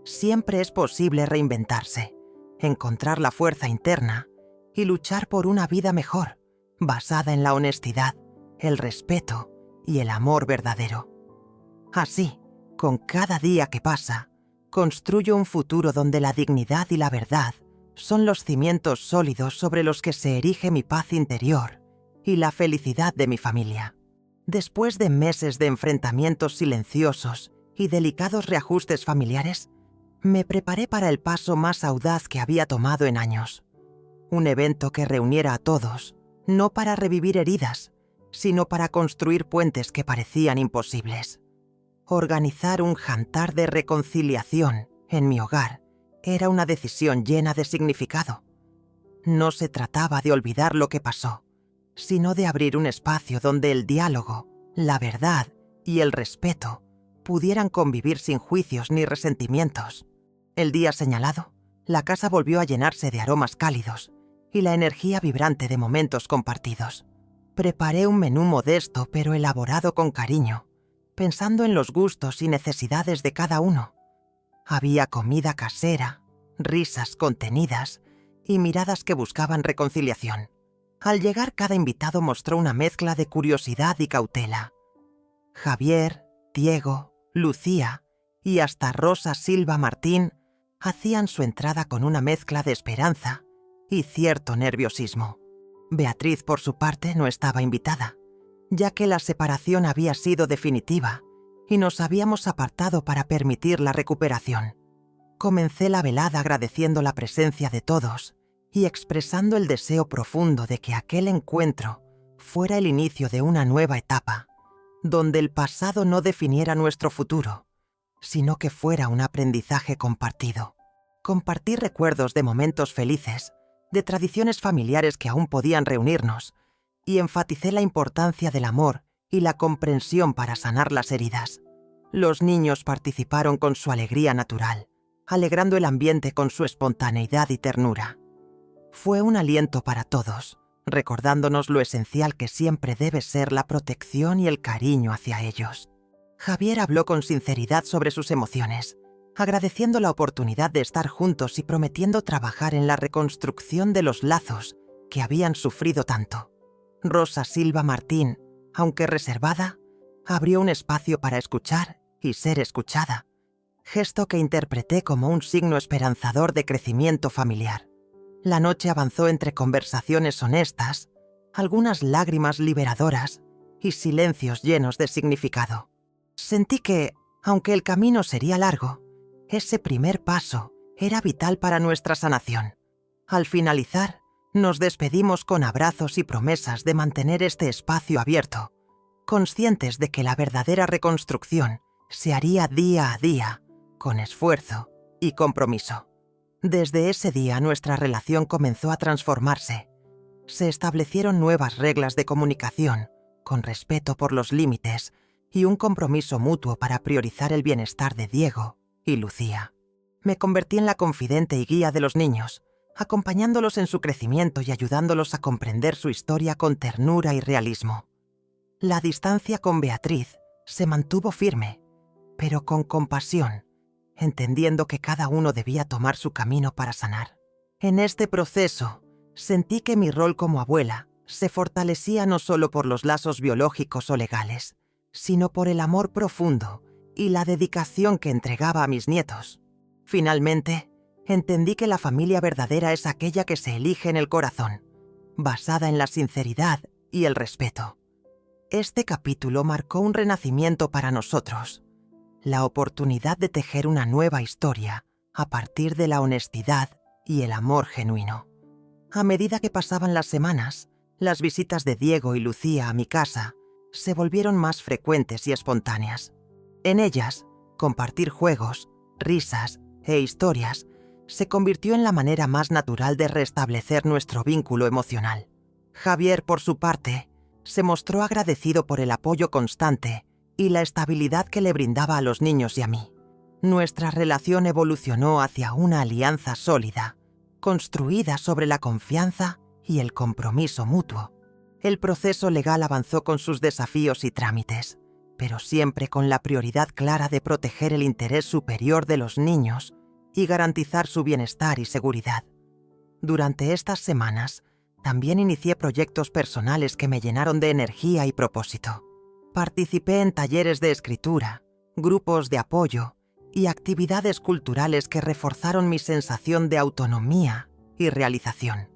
siempre es posible reinventarse, encontrar la fuerza interna y luchar por una vida mejor, basada en la honestidad, el respeto y el amor verdadero. Así, con cada día que pasa, construyo un futuro donde la dignidad y la verdad son los cimientos sólidos sobre los que se erige mi paz interior y la felicidad de mi familia. Después de meses de enfrentamientos silenciosos y delicados reajustes familiares, me preparé para el paso más audaz que había tomado en años. Un evento que reuniera a todos, no para revivir heridas, sino para construir puentes que parecían imposibles. Organizar un jantar de reconciliación en mi hogar era una decisión llena de significado. No se trataba de olvidar lo que pasó, sino de abrir un espacio donde el diálogo, la verdad y el respeto pudieran convivir sin juicios ni resentimientos. El día señalado, la casa volvió a llenarse de aromas cálidos y la energía vibrante de momentos compartidos. Preparé un menú modesto pero elaborado con cariño, pensando en los gustos y necesidades de cada uno. Había comida casera, risas contenidas y miradas que buscaban reconciliación. Al llegar, cada invitado mostró una mezcla de curiosidad y cautela. Javier, Diego, Lucía y hasta Rosa Silva Martín hacían su entrada con una mezcla de esperanza y cierto nerviosismo. Beatriz, por su parte, no estaba invitada, ya que la separación había sido definitiva y nos habíamos apartado para permitir la recuperación. Comencé la velada agradeciendo la presencia de todos y expresando el deseo profundo de que aquel encuentro fuera el inicio de una nueva etapa, donde el pasado no definiera nuestro futuro, sino que fuera un aprendizaje compartido. Compartí recuerdos de momentos felices, de tradiciones familiares que aún podían reunirnos, y enfaticé la importancia del amor y la comprensión para sanar las heridas. Los niños participaron con su alegría natural, alegrando el ambiente con su espontaneidad y ternura. Fue un aliento para todos, recordándonos lo esencial que siempre debe ser la protección y el cariño hacia ellos. Javier habló con sinceridad sobre sus emociones, agradeciendo la oportunidad de estar juntos y prometiendo trabajar en la reconstrucción de los lazos que habían sufrido tanto. Rosa Silva Martín, aunque reservada, abrió un espacio para escuchar y ser escuchada, gesto que interpreté como un signo esperanzador de crecimiento familiar. La noche avanzó entre conversaciones honestas, algunas lágrimas liberadoras y silencios llenos de significado. Sentí que, aunque el camino sería largo, ese primer paso era vital para nuestra sanación. Al finalizar, nos despedimos con abrazos y promesas de mantener este espacio abierto, conscientes de que la verdadera reconstrucción se haría día a día, con esfuerzo y compromiso. Desde ese día nuestra relación comenzó a transformarse. Se establecieron nuevas reglas de comunicación, con respeto por los límites y un compromiso mutuo para priorizar el bienestar de Diego y Lucía. Me convertí en la confidente y guía de los niños, acompañándolos en su crecimiento y ayudándolos a comprender su historia con ternura y realismo. La distancia con Beatriz se mantuvo firme, pero con compasión, entendiendo que cada uno debía tomar su camino para sanar. En este proceso, sentí que mi rol como abuela se fortalecía no solo por los lazos biológicos o legales, sino por el amor profundo y la dedicación que entregaba a mis nietos. Finalmente, entendí que la familia verdadera es aquella que se elige en el corazón, basada en la sinceridad y el respeto. Este capítulo marcó un renacimiento para nosotros, la oportunidad de tejer una nueva historia a partir de la honestidad y el amor genuino. A medida que pasaban las semanas, las visitas de Diego y Lucía a mi casa se volvieron más frecuentes y espontáneas. En ellas, compartir juegos, risas e historias se convirtió en la manera más natural de restablecer nuestro vínculo emocional. Javier, por su parte, se mostró agradecido por el apoyo constante y la estabilidad que le brindaba a los niños y a mí. Nuestra relación evolucionó hacia una alianza sólida, construida sobre la confianza y el compromiso mutuo. El proceso legal avanzó con sus desafíos y trámites, pero siempre con la prioridad clara de proteger el interés superior de los niños y garantizar su bienestar y seguridad. Durante estas semanas, También inicié proyectos personales que me llenaron de energía y propósito. Participé en talleres de escritura, grupos de apoyo y actividades culturales que reforzaron mi sensación de autonomía y realización.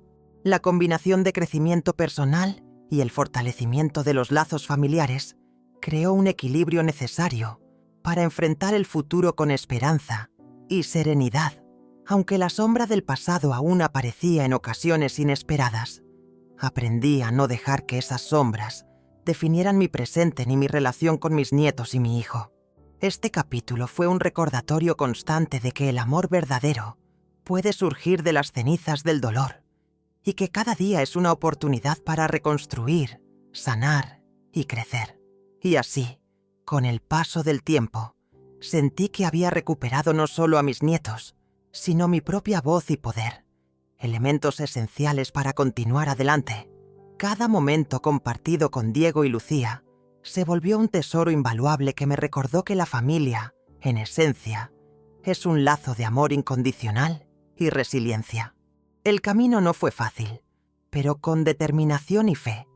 La combinación de crecimiento personal y el fortalecimiento de los lazos familiares creó un equilibrio necesario para enfrentar el futuro con esperanza y serenidad. Aunque la sombra del pasado aún aparecía en ocasiones inesperadas, aprendí a no dejar que esas sombras definieran mi presente ni mi relación con mis nietos y mi hijo. Este capítulo fue un recordatorio constante de que el amor verdadero puede surgir de las cenizas del dolor y que cada día es una oportunidad para reconstruir, sanar y crecer. Y así, con el paso del tiempo, sentí que había recuperado no solo a mis nietos, sino mi propia voz y poder, elementos esenciales para continuar adelante. Cada momento compartido con Diego y Lucía se volvió un tesoro invaluable que me recordó que la familia, en esencia, es un lazo de amor incondicional y resiliencia. El camino no fue fácil, pero con determinación y fe,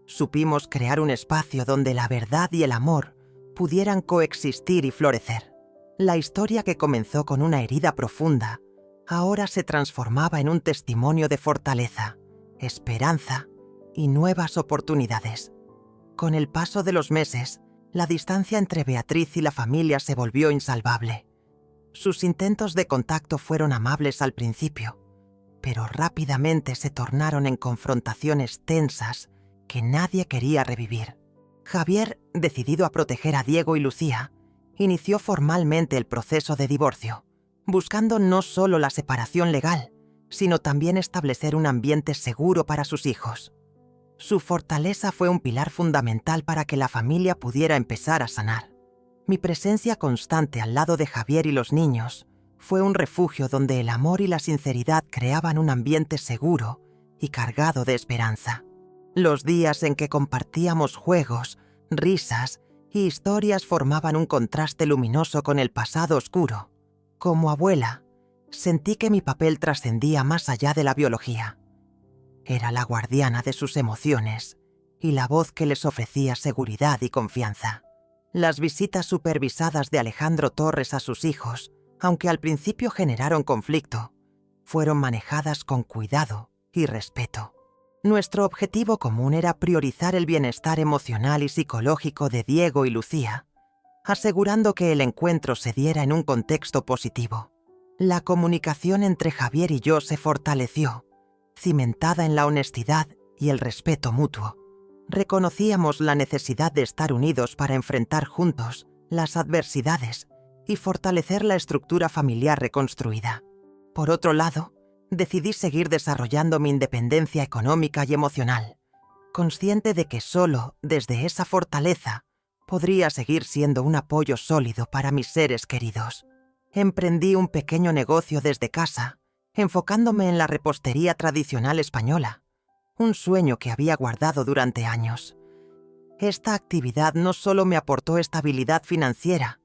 supimos crear un espacio donde la verdad y el amor pudieran coexistir y florecer. La historia que comenzó con una herida profunda, ahora se transformaba en un testimonio de fortaleza, esperanza y nuevas oportunidades. Con el paso de los meses, la distancia entre Beatriz y la familia se volvió insalvable. Sus intentos de contacto fueron amables al principio, pero rápidamente se tornaron en confrontaciones tensas que nadie quería revivir. Javier, decidido a proteger a Diego y Lucía, inició formalmente el proceso de divorcio, buscando no solo la separación legal, sino también establecer un ambiente seguro para sus hijos. Su fortaleza fue un pilar fundamental para que la familia pudiera empezar a sanar. Mi presencia constante al lado de Javier y los niños fue un refugio donde el amor y la sinceridad creaban un ambiente seguro y cargado de esperanza. Los días en que compartíamos juegos, risas y historias formaban un contraste luminoso con el pasado oscuro. Como abuela, sentí que mi papel trascendía más allá de la biología. Era la guardiana de sus emociones y la voz que les ofrecía seguridad y confianza. Las visitas supervisadas de Alejandro Torres a sus hijos, aunque al principio generaron conflicto, fueron manejadas con cuidado y respeto. Nuestro objetivo común era priorizar el bienestar emocional y psicológico de Diego y Lucía, asegurando que el encuentro se diera en un contexto positivo. La comunicación entre Javier y yo se fortaleció, cimentada en la honestidad y el respeto mutuo. Reconocíamos la necesidad de estar unidos para enfrentar juntos las adversidades y fortalecer la estructura familiar reconstruida. Por otro lado, decidí seguir desarrollando mi independencia económica y emocional, consciente de que solo desde esa fortaleza podría seguir siendo un apoyo sólido para mis seres queridos. Emprendí un pequeño negocio desde casa, enfocándome en la repostería tradicional española, un sueño que había guardado durante años. Esta actividad no solo me aportó estabilidad financiera,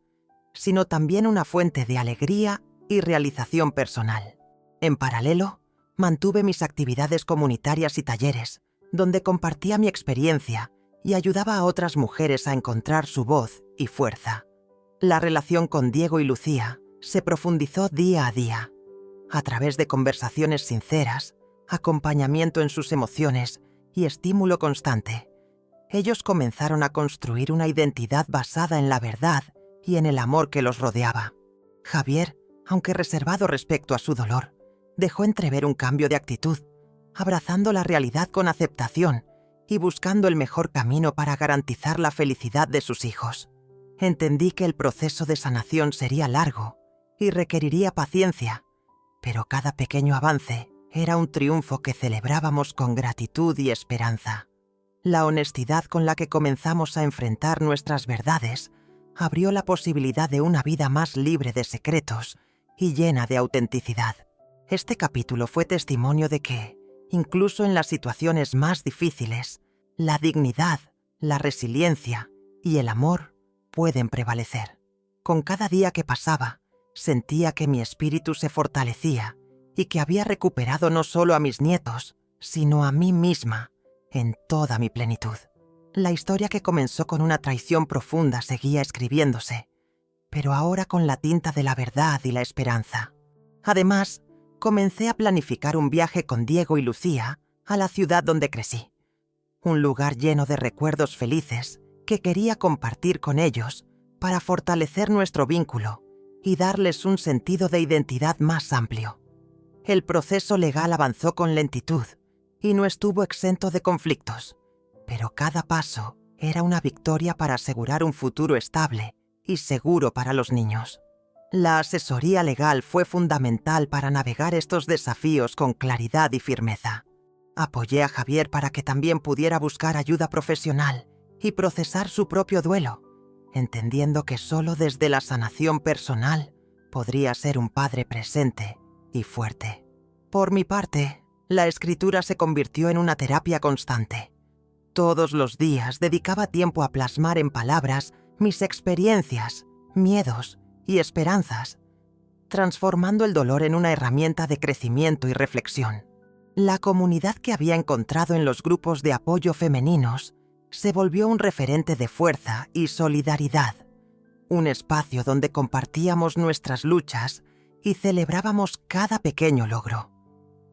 sino también una fuente de alegría y realización personal. En paralelo, mantuve mis actividades comunitarias y talleres, donde compartía mi experiencia y ayudaba a otras mujeres a encontrar su voz y fuerza. La relación con Diego y Lucía se profundizó día a día, a través de conversaciones sinceras, acompañamiento en sus emociones y estímulo constante. Ellos comenzaron a construir una identidad basada en la verdad y en el amor que los rodeaba. Javier, aunque reservado respecto a su dolor, dejó entrever un cambio de actitud, abrazando la realidad con aceptación y buscando el mejor camino para garantizar la felicidad de sus hijos. Entendí que el proceso de sanación sería largo y requeriría paciencia, pero cada pequeño avance era un triunfo que celebrábamos con gratitud y esperanza. La honestidad con la que comenzamos a enfrentar nuestras verdades abrió la posibilidad de una vida más libre de secretos y llena de autenticidad. Este capítulo fue testimonio de que, incluso en las situaciones más difíciles, la dignidad, la resiliencia y el amor pueden prevalecer. Con cada día que pasaba, sentía que mi espíritu se fortalecía y que había recuperado no solo a mis nietos, sino a mí misma en toda mi plenitud. La historia que comenzó con una traición profunda seguía escribiéndose, pero ahora con la tinta de la verdad y la esperanza. Además, comencé a planificar un viaje con Diego y Lucía a la ciudad donde crecí. Un lugar lleno de recuerdos felices que quería compartir con ellos para fortalecer nuestro vínculo y darles un sentido de identidad más amplio. El proceso legal avanzó con lentitud y no estuvo exento de conflictos, pero cada paso era una victoria para asegurar un futuro estable y seguro para los niños. La asesoría legal fue fundamental para navegar estos desafíos con claridad y firmeza. Apoyé a Javier para que también pudiera buscar ayuda profesional y procesar su propio duelo, entendiendo que solo desde la sanación personal podría ser un padre presente y fuerte. Por mi parte, la escritura se convirtió en una terapia constante. Todos los días dedicaba tiempo a plasmar en palabras mis experiencias, miedos y esperanzas, transformando el dolor en una herramienta de crecimiento y reflexión. La comunidad que había encontrado en los grupos de apoyo femeninos se volvió un referente de fuerza y solidaridad, un espacio donde compartíamos nuestras luchas y celebrábamos cada pequeño logro.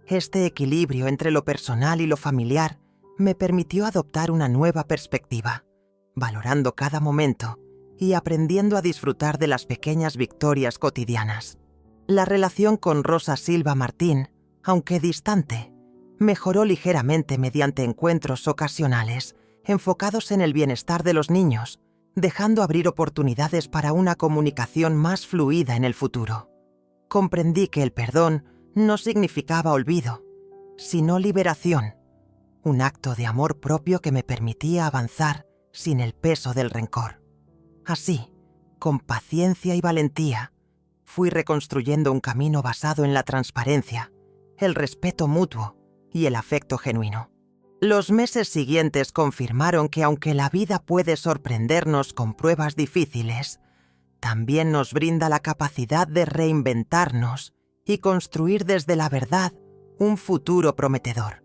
Este equilibrio entre lo personal y lo familiar me permitió adoptar una nueva perspectiva, valorando cada momento y aprendiendo a disfrutar de las pequeñas victorias cotidianas. La relación con Rosa Silva Martín, aunque distante, mejoró ligeramente mediante encuentros ocasionales enfocados en el bienestar de los niños, dejando abrir oportunidades para una comunicación más fluida en el futuro. Comprendí que el perdón no significaba olvido, sino liberación, un acto de amor propio que me permitía avanzar sin el peso del rencor. Así, con paciencia y valentía, fui reconstruyendo un camino basado en la transparencia, el respeto mutuo y el afecto genuino. Los meses siguientes confirmaron que aunque la vida puede sorprendernos con pruebas difíciles, también nos brinda la capacidad de reinventarnos y construir desde la verdad un futuro prometedor.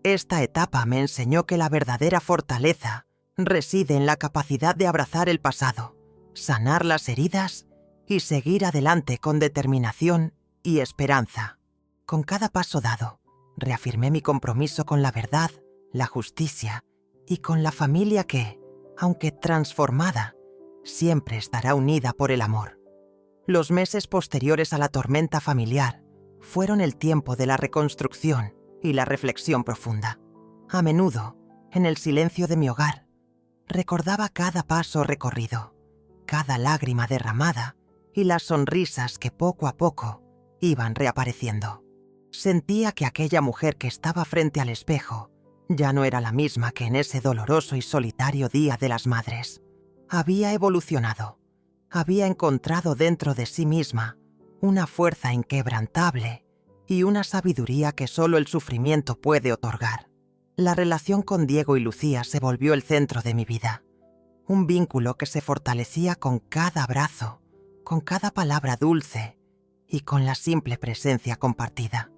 Esta etapa me enseñó que la verdadera fortaleza reside en la capacidad de abrazar el pasado, sanar las heridas y seguir adelante con determinación y esperanza. Con cada paso dado, reafirmé mi compromiso con la verdad, la justicia y con la familia que, aunque transformada, siempre estará unida por el amor. Los meses posteriores a la tormenta familiar fueron el tiempo de la reconstrucción y la reflexión profunda. A menudo, en el silencio de mi hogar, recordaba cada paso recorrido, cada lágrima derramada y las sonrisas que poco a poco iban reapareciendo. Sentía que aquella mujer que estaba frente al espejo ya no era la misma que en ese doloroso y solitario Día de las Madres. Había evolucionado, había encontrado dentro de sí misma una fuerza inquebrantable y una sabiduría que solo el sufrimiento puede otorgar. La relación con Diego y Lucía se volvió el centro de mi vida, un vínculo que se fortalecía con cada abrazo, con cada palabra dulce y con la simple presencia compartida.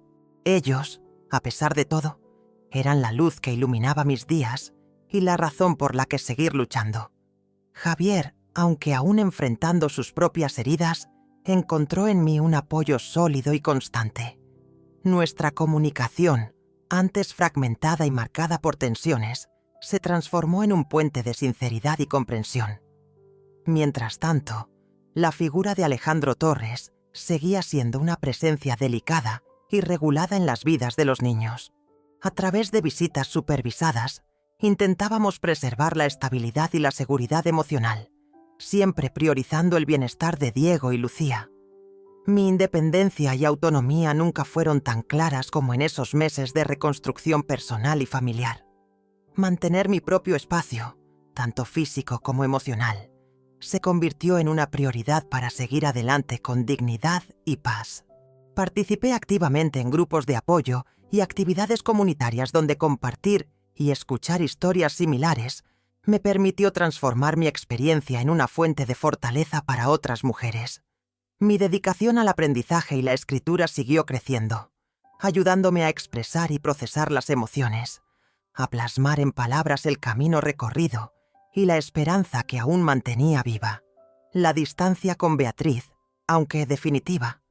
Ellos, a pesar de todo, eran la luz que iluminaba mis días y la razón por la que seguir luchando. Javier, aunque aún enfrentando sus propias heridas, encontró en mí un apoyo sólido y constante. Nuestra comunicación, antes fragmentada y marcada por tensiones, se transformó en un puente de sinceridad y comprensión. Mientras tanto, la figura de Alejandro Torres seguía siendo una presencia delicada y regulada en las vidas de los niños. A través de visitas supervisadas, intentábamos preservar la estabilidad y la seguridad emocional, siempre priorizando el bienestar de Diego y Lucía. Mi independencia y autonomía nunca fueron tan claras como en esos meses de reconstrucción personal y familiar. Mantener mi propio espacio, tanto físico como emocional, se convirtió en una prioridad para seguir adelante con dignidad y paz. Participé activamente en grupos de apoyo y actividades comunitarias donde compartir y escuchar historias similares me permitió transformar mi experiencia en una fuente de fortaleza para otras mujeres. Mi dedicación al aprendizaje y la escritura siguió creciendo, ayudándome a expresar y procesar las emociones, a plasmar en palabras el camino recorrido y la esperanza que aún mantenía viva. La distancia con Beatriz, aunque definitiva,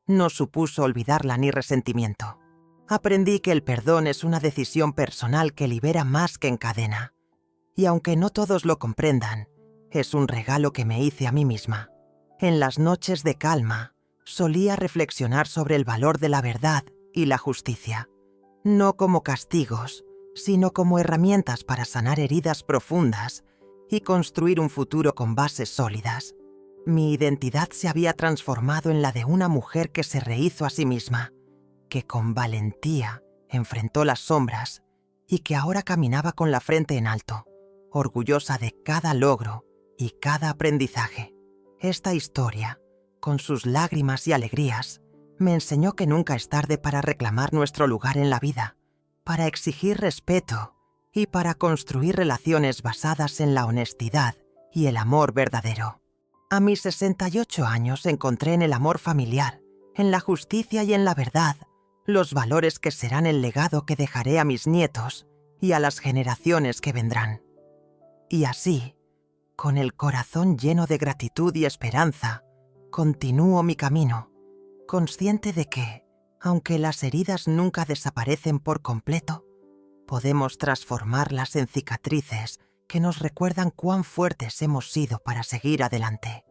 no supuso olvidarla ni resentimiento. Aprendí que el perdón es una decisión personal que libera más que encadena, y aunque no todos lo comprendan, es un regalo que me hice a mí misma. En las noches de calma, solía reflexionar sobre el valor de la verdad y la justicia, no como castigos, sino como herramientas para sanar heridas profundas y construir un futuro con bases sólidas. Mi identidad se había transformado en la de una mujer que se rehizo a sí misma, que con valentía enfrentó las sombras y que ahora caminaba con la frente en alto, orgullosa de cada logro y cada aprendizaje. Esta historia, con sus lágrimas y alegrías, me enseñó que nunca es tarde para reclamar nuestro lugar en la vida, para exigir respeto y para construir relaciones basadas en la honestidad y el amor verdadero. A mis 68 años encontré en el amor familiar, en la justicia y en la verdad, los valores que serán el legado que dejaré a mis nietos y a las generaciones que vendrán. Y así, con el corazón lleno de gratitud y esperanza, continúo mi camino, consciente de que, aunque las heridas nunca desaparecen por completo, podemos transformarlas en cicatrices que nos recuerdan cuán fuertes hemos sido para seguir adelante.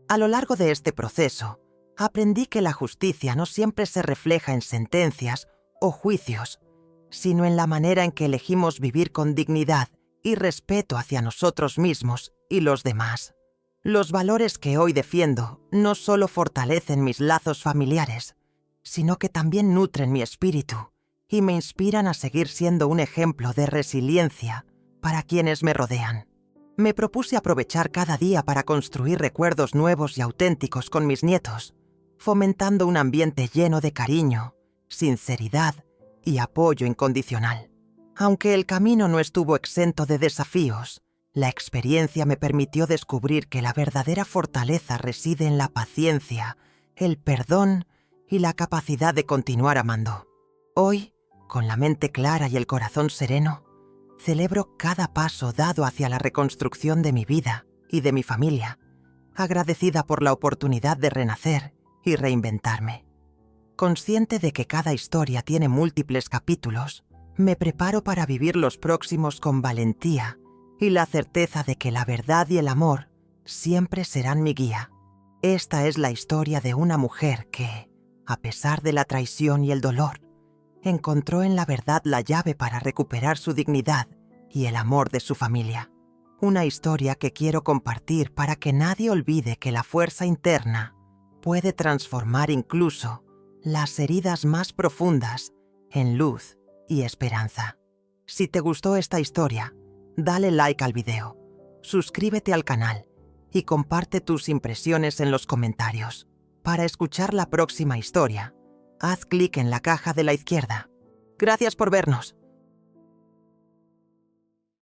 A lo largo de este proceso, aprendí que la justicia no siempre se refleja en sentencias o juicios, sino en la manera en que elegimos vivir con dignidad y respeto hacia nosotros mismos y los demás. Los valores que hoy defiendo no solo fortalecen mis lazos familiares, sino que también nutren mi espíritu y me inspiran a seguir siendo un ejemplo de resiliencia para quienes me rodean. Me propuse aprovechar cada día para construir recuerdos nuevos y auténticos con mis nietos, fomentando un ambiente lleno de cariño, sinceridad y apoyo incondicional. Aunque el camino no estuvo exento de desafíos, la experiencia me permitió descubrir que la verdadera fortaleza reside en la paciencia, el perdón y la capacidad de continuar amando. Hoy, con la mente clara y el corazón sereno, celebro cada paso dado hacia la reconstrucción de mi vida y de mi familia, agradecida por la oportunidad de renacer y reinventarme. Consciente de que cada historia tiene múltiples capítulos, me preparo para vivir los próximos con valentía y la certeza de que la verdad y el amor siempre serán mi guía. Esta es la historia de una mujer que, a pesar de la traición y el dolor, encontró en la verdad la llave para recuperar su dignidad y el amor de su familia. Una historia que quiero compartir para que nadie olvide que la fuerza interna puede transformar incluso las heridas más profundas en luz y esperanza. Si te gustó esta historia, dale like al video, suscríbete al canal y comparte tus impresiones en los comentarios. Para escuchar la próxima historia, haz clic en la caja de la izquierda. Gracias por vernos.